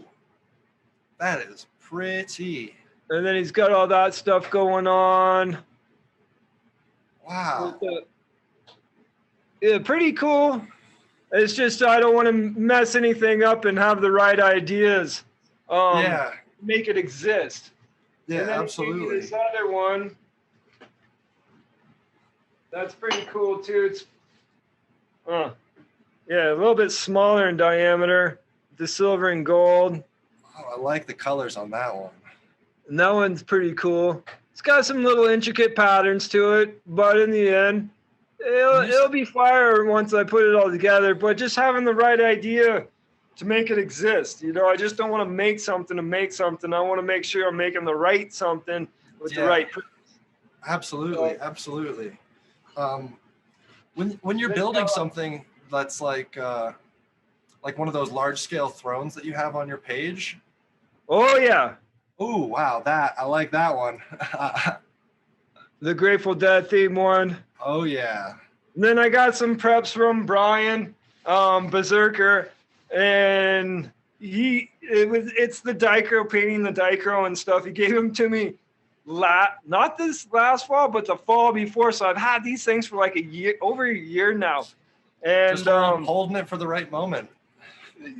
Speaker 2: that is pretty.
Speaker 3: And then he's got all that stuff going on.
Speaker 2: Wow.
Speaker 3: Yeah, pretty cool. It's just I don't want to mess anything up and have the right ideas. Make it exist.
Speaker 2: Yeah,
Speaker 3: and then
Speaker 2: absolutely.
Speaker 3: This other one, that's pretty cool too. It's a little bit smaller in diameter, the silver and gold.
Speaker 2: Oh, I like the colors on that one.
Speaker 3: And that one's pretty cool. It's got some little intricate patterns to it, but in the end, it'll be fire once I put it all together. But just having the right idea to make it exist. You know, I just don't want to make something to make something. I want to make sure I'm making the right something with the right.
Speaker 2: Absolutely, absolutely. When you're building something that's like one of those large scale thrones that you have on your page.
Speaker 3: Oh yeah.
Speaker 2: Oh wow, I like that one.
Speaker 3: The Grateful Dead theme one.
Speaker 2: Oh yeah.
Speaker 3: And then I got some preps from Brian, Berserker, and it's the dichro, painting the dichro and stuff. He gave them to me not this last fall, but the fall before. So I've had these things for like over a year now. And
Speaker 2: just holding it for the right moment.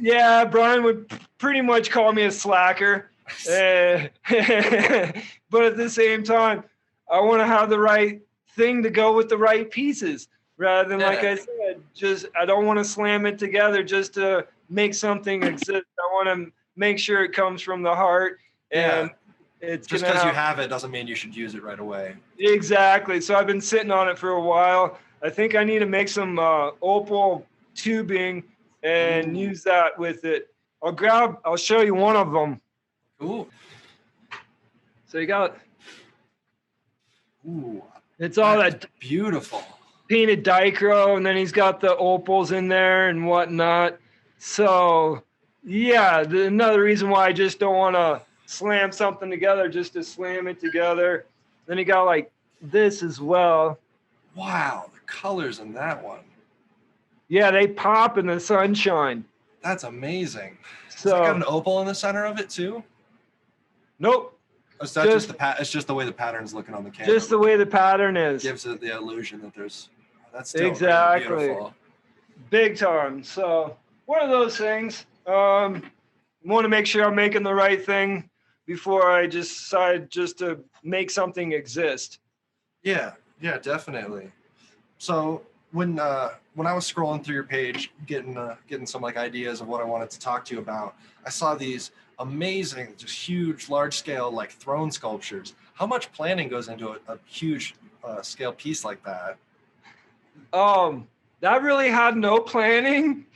Speaker 3: Yeah, Brian would pretty much call me a slacker. But at the same time, I want to have the right thing to go with the right pieces rather than, like I said, I don't want to slam it together just to make something exist. I want to make sure it comes from the heart. And it's
Speaker 2: just because you have it doesn't mean you should use it right away. Exactly.
Speaker 3: So I've been sitting on it for a while. I think I need to make some opal tubing and use that with it. I'll show you one of them.
Speaker 2: Cool.
Speaker 3: So you got, it's all that
Speaker 2: beautiful
Speaker 3: painted dichro, and then he's got the opals in there and whatnot. So yeah, another reason why I just don't want to slam something together just to slam it together. Then he got like this as well.
Speaker 2: Wow, the colors in that one.
Speaker 3: Yeah, they pop in the sunshine.
Speaker 2: That's amazing.
Speaker 3: So,
Speaker 2: got an opal in the center of it too?
Speaker 3: Nope.
Speaker 2: It's just the way the pattern's looking on the camera.
Speaker 3: Just the way the pattern is.
Speaker 2: Gives it the illusion that there's. That's still
Speaker 3: exactly
Speaker 2: really beautiful.
Speaker 3: Big time. So one of those things. Want to make sure I'm making the right thing before I decide just to make something exist.
Speaker 2: Yeah, definitely. So when I was scrolling through your page, getting some like ideas of what I wanted to talk to you about, I saw these amazing, just huge, large scale like throne sculptures. How much planning goes into a huge scale piece like that?
Speaker 3: That really had no planning.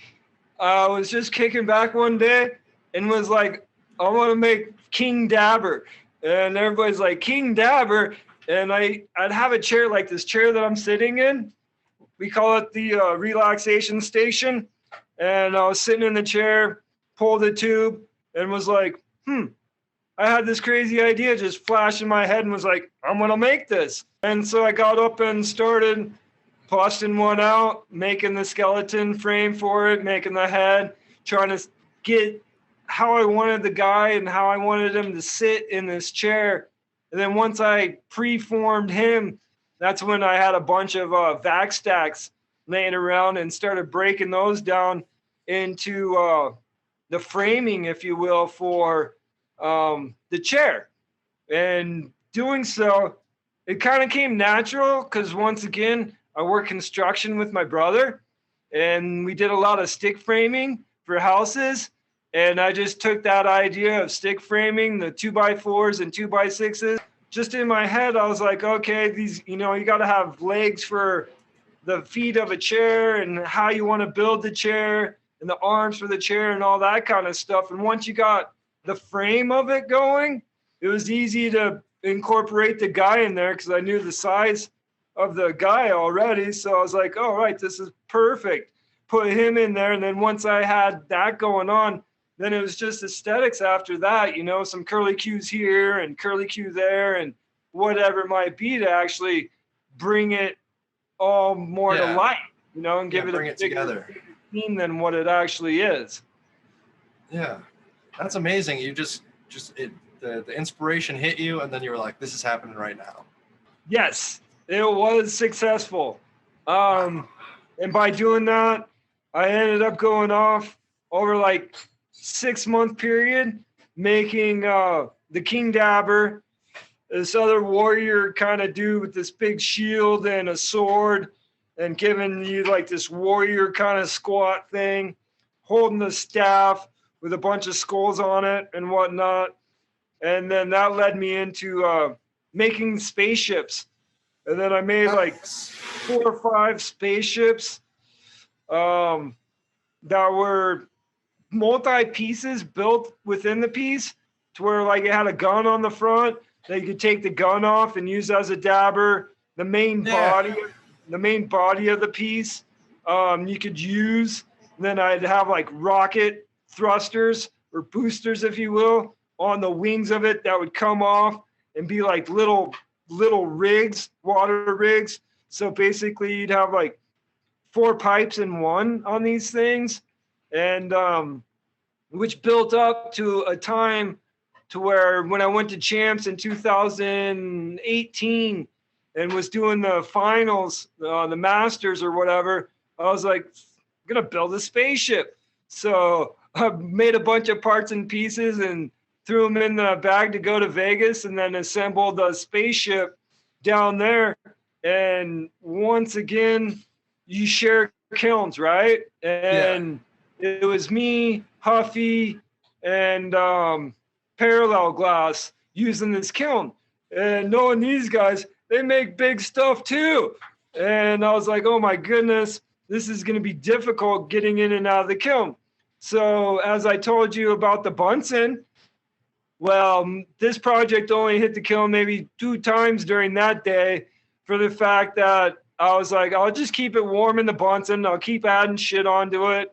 Speaker 3: I was just kicking back one day and was like, I want to make King Dabber. And everybody's like, King Dabber? And I'd have a chair like this chair that I'm sitting in. We call it the relaxation station. And I was sitting in the chair, pulled the tube, and was like, I had this crazy idea just flash in my head and was like, I'm going to make this. And so I got up and started busting one out, making the skeleton frame for it, making the head, trying to get how I wanted the guy and how I wanted him to sit in this chair. And then once I preformed him, that's when I had a bunch of vac stacks laying around and started breaking those down into the framing, if you will, for the chair. And doing so, it kind of came natural because once again, I work construction with my brother and we did a lot of stick framing for houses. And I just took that idea of stick framing, the 2x4s and 2x6s. Just in my head, I was like, okay, these, you got to have legs for the feet of a chair and how you want to build the chair and the arms for the chair and all that kind of stuff. And once you got the frame of it going, it was easy to incorporate the guy in there because I knew the size of the guy already. So I was like, all right, this is perfect. Put him in there. And then once I had that going on, then it was just aesthetics after that, some curly cues here and curly cue there and whatever it might be to actually bring it all more to life, and give it a bigger
Speaker 2: together
Speaker 3: theme than what it actually is.
Speaker 2: Yeah, that's amazing. You the inspiration hit you and then you were like, this is happening right now.
Speaker 3: Yes, it was successful. And by doing that, I ended up going off over like 6-month period, making the King Dabber, this other warrior kind of dude with this big shield and a sword, and giving you like this warrior kind of squat thing, holding the staff with a bunch of skulls on it and whatnot. And then that led me into making spaceships. And then I made like 4 or 5 spaceships that were multi-pieces built within the piece to where like it had a gun on the front, that you could take the gun off and use as a dabber. The main body of the piece you could use. And then I'd have like rocket thrusters or boosters, if you will, on the wings of it that would come off and be like little rigs, water rigs. So basically you'd have like 4 pipes in one on these things, and which built up to a time to where when I went to Champs in 2018 and was doing the finals, the Masters or whatever, I was like, I'm gonna build a spaceship. So I made a bunch of parts and pieces and threw them in the bag to go to Vegas, and then assembled a spaceship down there. And once again, you share kilns, right? And it was me, Huffy, and Parallel Glass using this kiln. And knowing these guys, they make big stuff too. And I was like, oh my goodness, this is going to be difficult getting in and out of the kiln. So as I told you about the Bunsen, well, this project only hit the kiln maybe 2 times during that day, for the fact that I was like, I'll just keep it warm in the Bunsen. I'll keep adding shit onto it.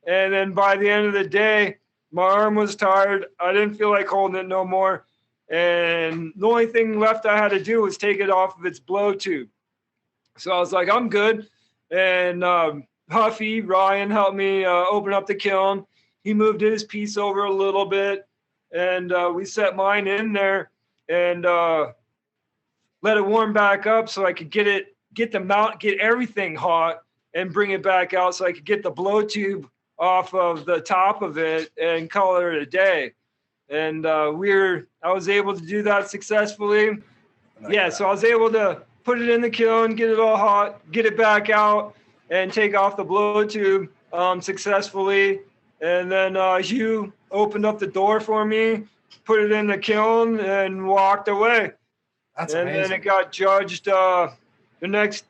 Speaker 3: And then by the end of the day, my arm was tired. I didn't feel like holding it no more. And the only thing left I had to do was take it off of its blow tube. So I was like, I'm good. And Huffy, Ryan, helped me open up the kiln. He moved his piece over a little bit. And we set mine in there and let it warm back up so I could get everything hot and bring it back out so I could get the blow tube off of the top of it and call it a day. And I was able to do that successfully. So I was able to put it in the kiln, get it all hot, get it back out, and take off the blow tube successfully. And then Hugh opened up the door for me, put it in the kiln, and walked away.
Speaker 2: That's amazing.
Speaker 3: Then it got judged the next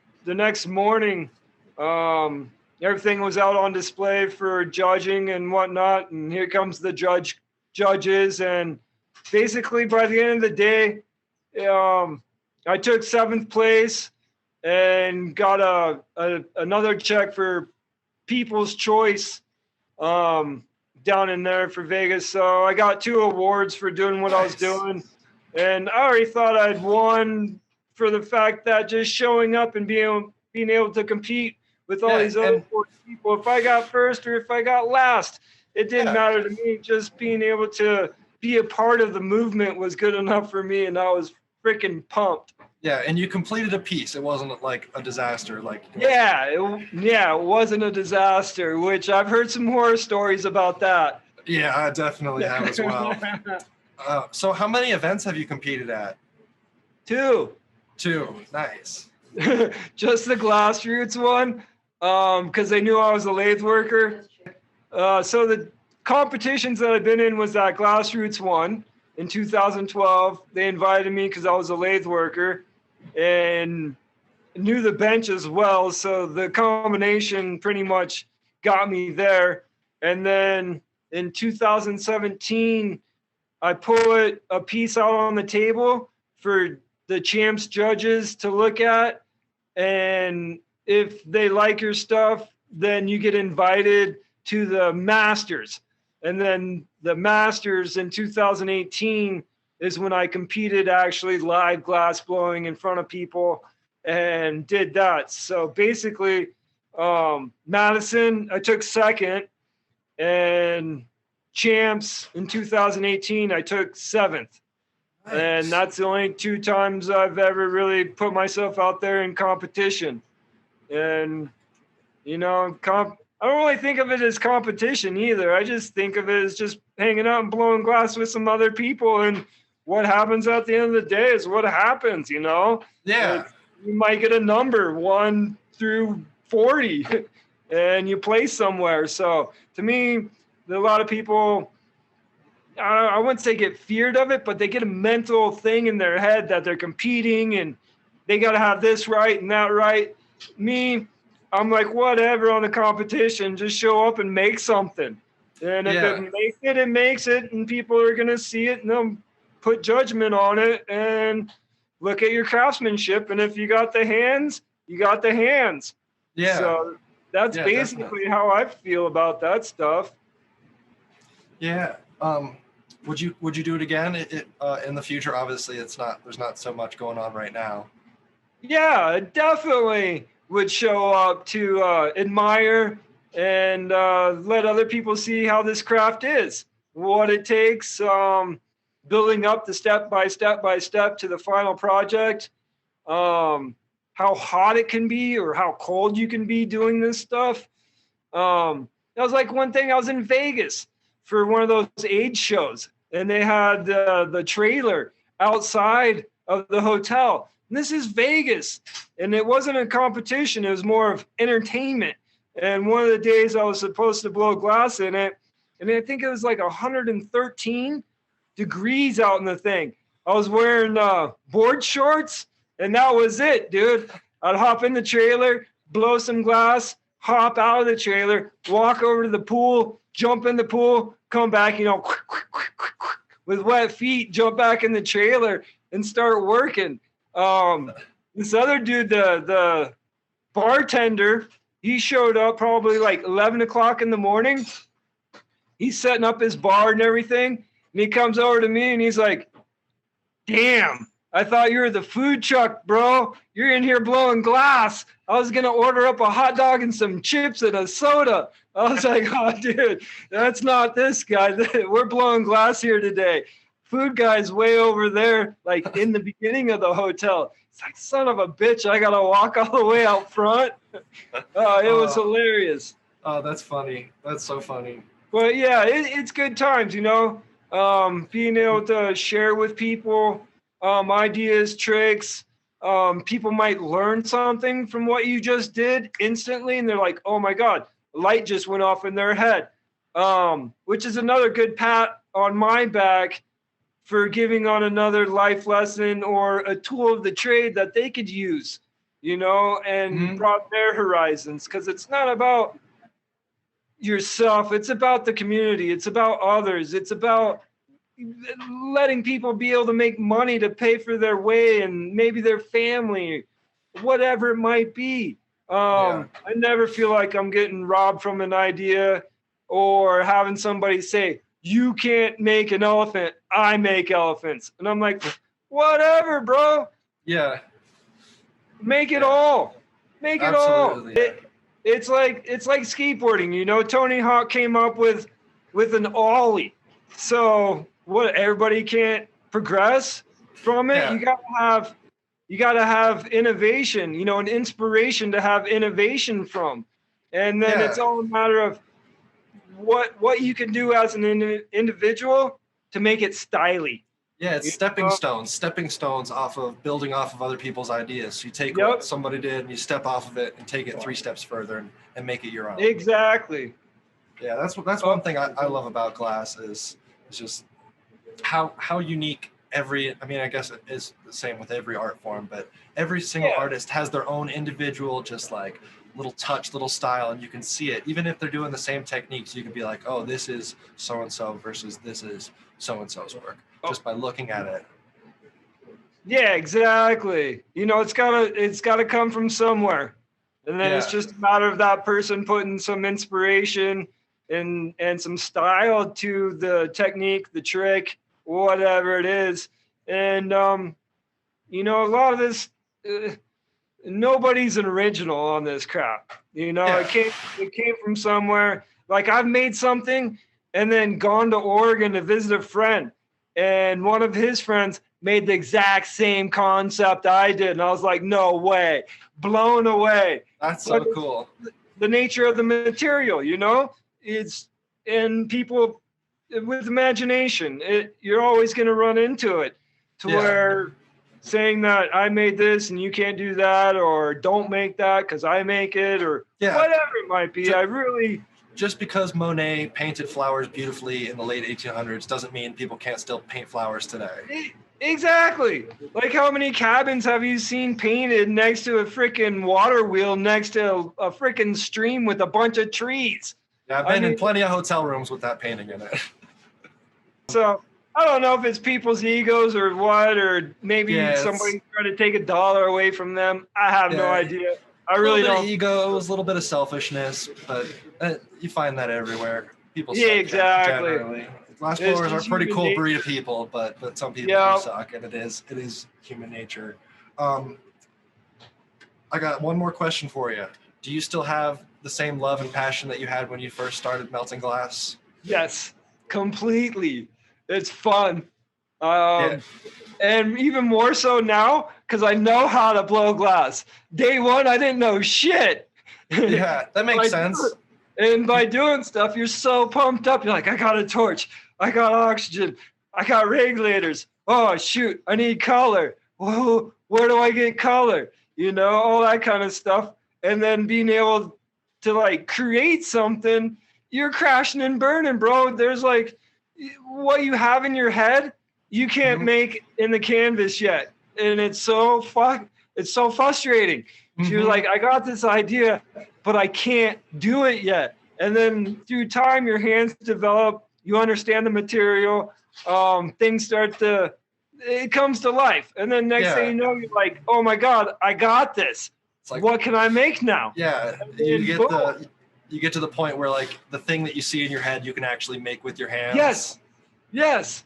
Speaker 3: morning. Everything was out on display for judging and whatnot. And here comes the judges. And basically by the end of the day, I took 7th place and got another check for People's Choice down in there for Vegas. So I got 2 awards for doing what I was doing. And I already thought I'd won for the fact that just showing up and being able to compete with all these other people. If I got first or if I got last, it didn't matter to me. Just being able to be a part of the movement was good enough for me, and I was freaking pumped.
Speaker 2: Yeah, and you completed a piece. It wasn't like a disaster.
Speaker 3: It wasn't a disaster, which I've heard some horror stories about that.
Speaker 2: Yeah, I definitely have as well. So how many events have you competed at?
Speaker 3: 2.
Speaker 2: 2, nice.
Speaker 3: Just the Glassroots one, because they knew I was a lathe worker. So the competitions that I've been in was that Glassroots one in 2012. They invited me because I was a lathe worker and knew the bench as well. So the combination pretty much got me there. And then in 2017, I put a piece out on the table for the Champs judges to look at. And if they like your stuff, then you get invited to the Masters. And then the Masters in 2018 is when I competed actually live glass blowing in front of people and did that. So basically, Madison, I took 2nd, and Champs in 2018, I took 7th. Nice. And that's the only 2 times I've ever really put myself out there in competition. And, I don't really think of it as competition either. I just think of it as just hanging out and blowing glass with some other people. And what happens at the end of the day is what happens, Yeah. Like, you might get a number 1 through 40 and you place somewhere. So to me, a lot of people, I wouldn't say get feared of it, but they get a mental thing in their head that they're competing and they got to have this right and that right. Me, I'm like, whatever on the competition, just show up and make something. And if it makes it, it makes it, and people are going to see it, and put judgment on it and look at your craftsmanship. And if you got the hands, you got the hands.
Speaker 2: Yeah.
Speaker 3: So that's basically how I feel about that stuff.
Speaker 2: Yeah. Would you do it again in the future? Obviously, there's not so much going on right now.
Speaker 3: Yeah, I definitely would show up to admire and let other people see how this craft is, what it takes, building up the step by step to the final project, how hot it can be or how cold you can be doing this stuff. That was like one thing. I was in Vegas for one of those age shows, and they had the trailer outside of the hotel. And this is Vegas, and it wasn't a competition. It was more of entertainment. And one of the days I was supposed to blow glass in it, and I think it was like 113 degrees out in the thing. I was wearing board shorts, and that was it, dude. I'd hop in the trailer, blow some glass, hop out of the trailer, walk over to the pool, jump in the pool, come back, with wet feet, jump back in the trailer and start working. This other dude, the bartender, he showed up probably like 11 o'clock in the morning. He's setting up his bar and everything. And he comes over to me and he's like, damn, I thought you were the food truck, bro. You're in here blowing glass. I was going to order up a hot dog and some chips and a soda. I was like, oh, dude, that's not this guy. We're blowing glass here today. Food guy's way over there, like in the beginning of the hotel. It's like, son of a bitch, I got to walk all the way out front. It was hilarious.
Speaker 2: Oh, that's funny. That's so funny.
Speaker 3: But yeah, it's good times, being able to share with people ideas, tricks. People might learn something from what you just did instantly, and they're like, oh my God, a light just went off in their head, which is another good pat on my back for giving on another life lesson or a tool of the trade that they could use, and broaden their horizons. Because it's not about yourself. It's about the community. It's about others. It's about letting people be able to make money to pay for their way and maybe their family, whatever it might be. I never feel like I'm getting robbed from an idea or having somebody say, you can't make an elephant, I make elephants. And I'm like, whatever, bro.
Speaker 2: Yeah.
Speaker 3: Make it all. Make it
Speaker 2: Absolutely,
Speaker 3: all.
Speaker 2: yeah.
Speaker 3: It's like skateboarding, Tony Hawk came up with an ollie. So what, everybody can't progress from it?
Speaker 2: Yeah.
Speaker 3: You gotta have innovation, an inspiration to have innovation from. And then it's all a matter of what you can do as an individual to make it stylish.
Speaker 2: Yeah, it's stepping stones off of building off of other people's ideas. So you take what somebody did and you step off of it and take it 3 steps further and make it your own.
Speaker 3: Exactly.
Speaker 2: Yeah, that's one thing I love about glass is just how unique I guess it is the same with every art form, but every single artist has their own individual, just like little touch, little style, and you can see it. Even if they're doing the same techniques, you can be like, oh, this is so-and-so versus this is so-and-so's work, just by looking at it.
Speaker 3: Yeah, exactly. It's gotta come from somewhere. And then it's just a matter of that person putting some inspiration and some style to the technique, the trick, whatever it is. And, a lot of this, nobody's an original on this crap. It came from somewhere. Like, I've made something and then gone to Oregon to visit a friend. And one of his friends made the exact same concept I did. And I was like, no way. Blown away.
Speaker 2: That's so cool.
Speaker 3: The nature of the material, and people with imagination, you're always going to run into it where saying that I made this and you can't do that, or don't make that because I make it, or whatever it might be.
Speaker 2: Just because Monet painted flowers beautifully in the late 1800s doesn't mean people can't still paint flowers today.
Speaker 3: Exactly. Like, how many cabins have you seen painted next to a freaking water wheel next to a freaking stream with a bunch of trees?
Speaker 2: Yeah, I've been in plenty of hotel rooms with that painting in it.
Speaker 3: So I don't know if it's people's egos or what, or maybe
Speaker 2: Yeah,
Speaker 3: somebody's trying to take $1 away from them. I have no idea. I really
Speaker 2: a little bit
Speaker 3: don't.
Speaker 2: of egos, a little bit of selfishness, but you find that everywhere. People
Speaker 3: Yeah,
Speaker 2: suck
Speaker 3: exactly.
Speaker 2: generally. Glass
Speaker 3: It's
Speaker 2: blowers are a
Speaker 3: just
Speaker 2: pretty
Speaker 3: human
Speaker 2: cool
Speaker 3: nature.
Speaker 2: breed of people, but some people
Speaker 3: Yeah.
Speaker 2: do suck, and it is human nature. I got one more question for you. Do you still have the same love and passion that you had when you first started melting glass?
Speaker 3: Yes, completely. It's fun.
Speaker 2: Yeah.
Speaker 3: And even more so now because I know how to blow glass. Day one, I didn't know shit.
Speaker 2: Yeah, that makes sense.
Speaker 3: And by doing stuff, you're so pumped up. You're like, I got a torch. I got oxygen. I got regulators. Oh, shoot, I need color. Whoa, where do I get color? You know, all that kind of stuff. And then being able to like create something, you're crashing and burning, bro. There's like what you have in your head, you can't make in the canvas yet. And it's so frustrating. So you're like, I got this idea, but I can't do it yet. And then through time, your hands develop, you understand the material, things it comes to life. And then next thing you know, you're like, oh my God, I got this. It's like, what can I make now?
Speaker 2: Yeah, you get to the point where like the thing that you see in your head, you can actually make with your hands.
Speaker 3: Yes.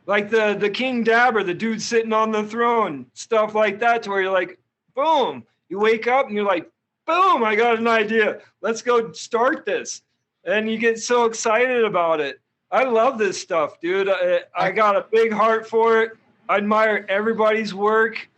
Speaker 3: Like the King Dabber, the dude sitting on the throne, stuff like that, to where you're like, boom. You wake up and you're like, boom, I got an idea. Let's go start this. And you get so excited about it. I love this stuff, dude. I got a big heart for it. I admire everybody's work,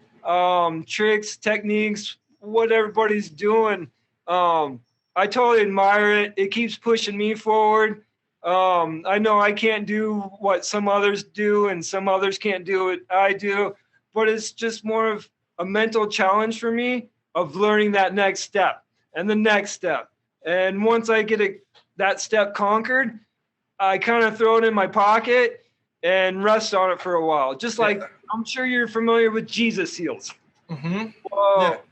Speaker 3: tricks, techniques, what everybody's doing. I totally admire it. It keeps pushing me forward. I know I can't do what some others do, and some others can't do what I do, but it's just more of a mental challenge for me of learning that next step and the next step. And once I get that step conquered, I kind of throw it in my pocket and rest on it for a while. Just like I'm sure you're familiar with Jesus seals. I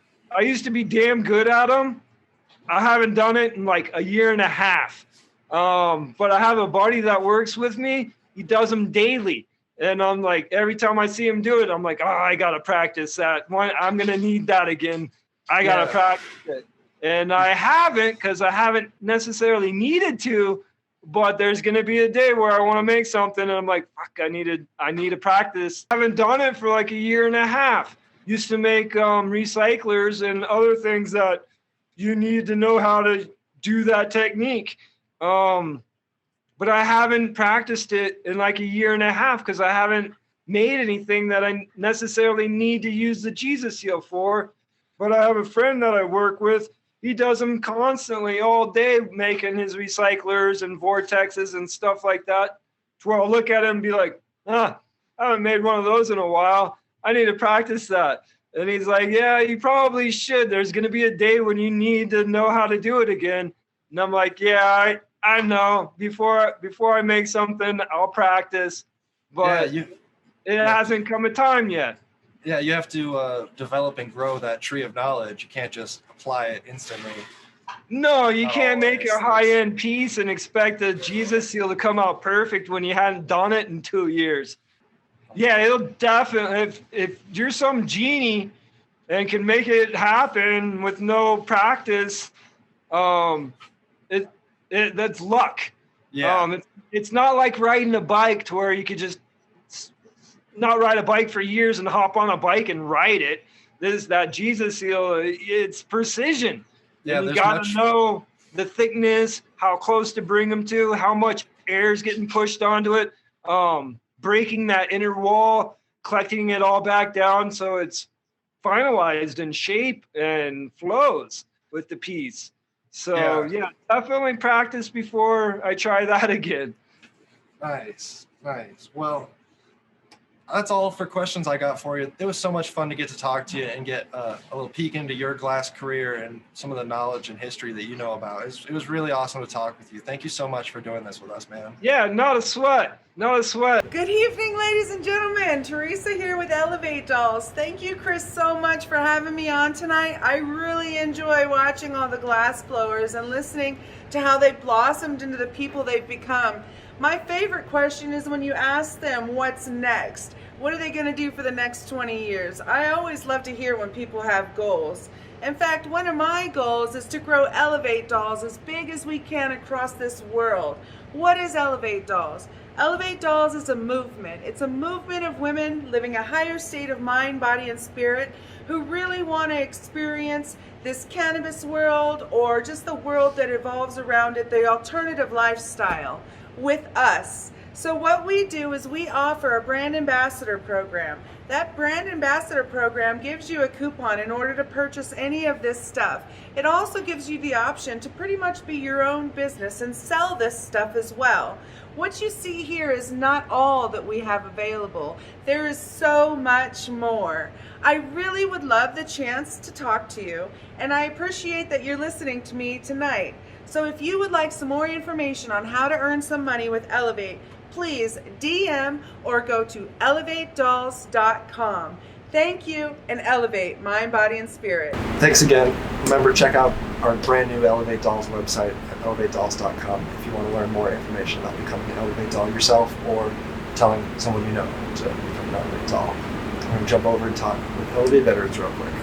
Speaker 3: used to be damn good at them. I haven't done it in like a year and a half. But I have a buddy that works with me. He does them daily. And I'm like, every time I see him do it, I'm like, I got to practice that. I'm going to need that again. I got to practice it. And I haven't, because I haven't necessarily needed to, but there's going to be a day where I want to make something. And I'm like, fuck, I need to practice. I haven't done it for like a year and a half. Used to make recyclers and other things that you need to know how to do that technique. But I haven't practiced it in like a year and a half because I haven't made anything that I necessarily need to use the Jesus seal for. But I have a friend that I work with. He does them constantly all day, making his recyclers and vortexes and stuff like that. To where I'll look at him and be like, I haven't made one of those in a while. I need to practice that. And he's like, yeah, you probably should. There's going to be a day when you need to know how to do it again. And I'm like, yeah, I know. Before I make something, I'll practice. But it hasn't come a time yet.
Speaker 2: Yeah, you have to develop and grow that tree of knowledge. You can't just apply it instantly.
Speaker 3: No, you can't make a high-end piece and expect the Jesus seal to come out perfect when you hadn't done it in 2 years. Yeah, it'll definitely, if you're some genie and can make it happen with no practice, that's luck. Yeah. It's not like riding a bike to where you could just not ride a bike for years and hop on a bike and ride it. That Jesus seal, it's precision. Yeah, you got to know the thickness, how close to bring them to, how much air is getting pushed onto it, breaking that inner wall, collecting it all back down so it's finalized in shape and flows with the piece. So yeah, definitely practice before I try that again.
Speaker 2: Nice. Well, that's all for questions I got for you. It was so much fun to get to talk to you and get a little peek into your glass career and some of the knowledge and history that you know about. It was really awesome to talk with you. Thank you so much for doing this with us, man.
Speaker 3: Yeah, not a sweat.
Speaker 4: Good evening, ladies and gentlemen. Teresa here with Elev8 Dolls. Thank you, Chris, so much for having me on tonight. I really enjoy watching all the glass blowers and listening to how they've blossomed into the people they've become. My favorite question is when you ask them what's next. What are they going to do for the next 20 years? I always love to hear when people have goals. In fact, one of my goals is to grow Elev8 dolls as big as we can across this world. What is Elev8 dolls? Elev8 dolls is a movement. It's a movement of women living a higher state of mind, body, and spirit who really want to experience this cannabis world, or just the world that evolves around it, the alternative lifestyle, with us. So what we do is we offer a brand ambassador program. That brand ambassador program gives you a coupon in order to purchase any of this stuff. It also gives you the option to pretty much be your own business and sell this stuff as well. What you see here is not all that we have available. There is so much more. I really would love the chance to talk to you, and I appreciate that you're listening to me tonight. So if you would like some more information on how to earn some money with Elev8, please DM or go to elev8dolls.com. Thank you, and elevate mind, body, and spirit.
Speaker 2: Thanks again. Remember, check out our brand new Elev8 Dolls website at elev8dolls.com if you want to learn more information about becoming an Elev8 doll yourself or telling someone you know to become an Elev8 doll. I'm going to jump over and talk with Elev8 veterans real quick.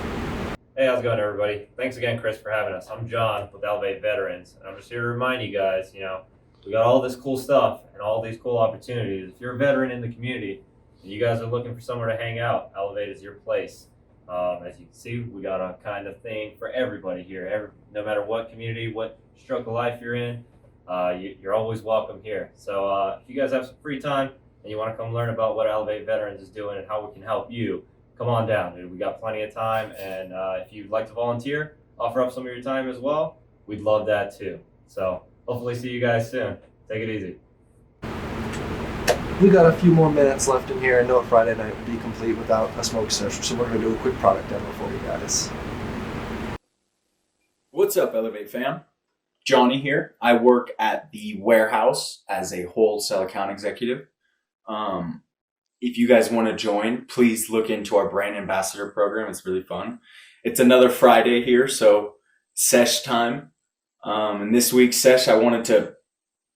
Speaker 5: Hey, how's it going, everybody? Thanks again, Chris, for having us. I'm John with Elev8 Veterans, and I'm just here to remind you guys, we got all this cool stuff and all these cool opportunities. If you're a veteran in the community and you guys are looking for somewhere to hang out, Elev8 is your place. As you can see, we got a kind of thing for everybody here. No matter what community, what stroke of life you're in, you're always welcome here. So if you guys have some free time and you want to come learn about what Elev8 Veterans is doing and how we can help you, come on down, dude. We got plenty of time, and if you'd like to volunteer, offer up some of your time as well, we'd love that too. So hopefully see you guys soon. Take it easy.
Speaker 2: We got a few more minutes left in here. I know a Friday night would be complete without a smoke session, so we're going to do a quick product demo for you guys.
Speaker 6: What's up, Elev8 fam? Johnny here. I work at the warehouse as a wholesale account executive. If you guys want to join, please look into our brand ambassador program. It's really fun. It's another Friday here, so sesh time. In this week's sesh, I wanted to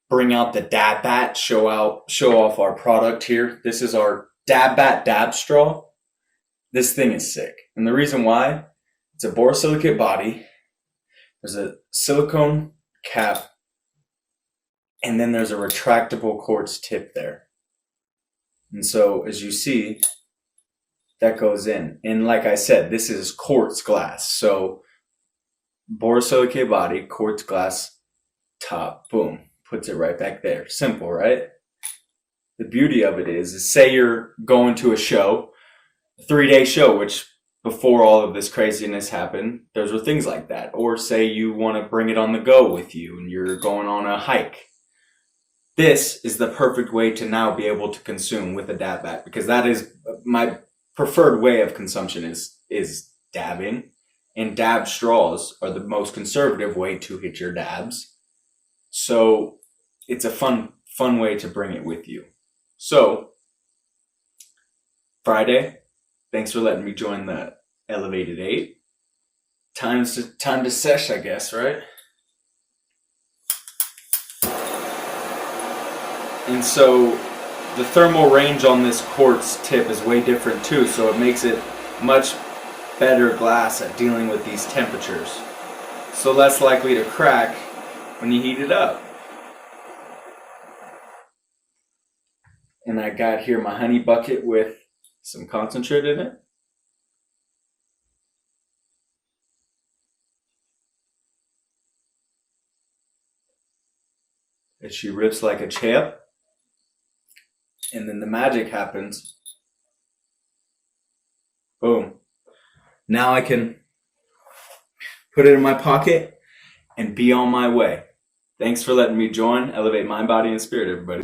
Speaker 6: bring out the Dab Bat, show off our product here. This is our Dab Bat dab straw. This thing is sick. And the reason why, it's a borosilicate body. There's a silicone cap, and then there's a retractable quartz tip there. And so as you see, that goes in. And like I said, this is quartz glass. So borosilicate body, quartz glass top, boom, puts it right back there. Simple, right? The beauty of it is say you're going to a show, a 3-day show, which before all of this craziness happened, those were things like that. Or say you want to bring it on the go with you and you're going on a hike. This is the perfect way to now be able to consume with a dab bat, because that is my preferred way of consumption is dabbing, and dab straws are the most conservative way to hit your dabs. So it's a fun way to bring it with you. So Friday, thanks for letting me join the Elevated 8. Time to sesh, I guess, right? And so the thermal range on this quartz tip is way different too, so it makes it much better glass at dealing with these temperatures. So less likely to crack when you heat it up. And I got here my honey bucket with some concentrate in it. And she rips like a champ. And then the magic happens. Boom. Now I can put it in my pocket and be on my way. Thanks for letting me join. Elevate mind, body, and spirit, everybody.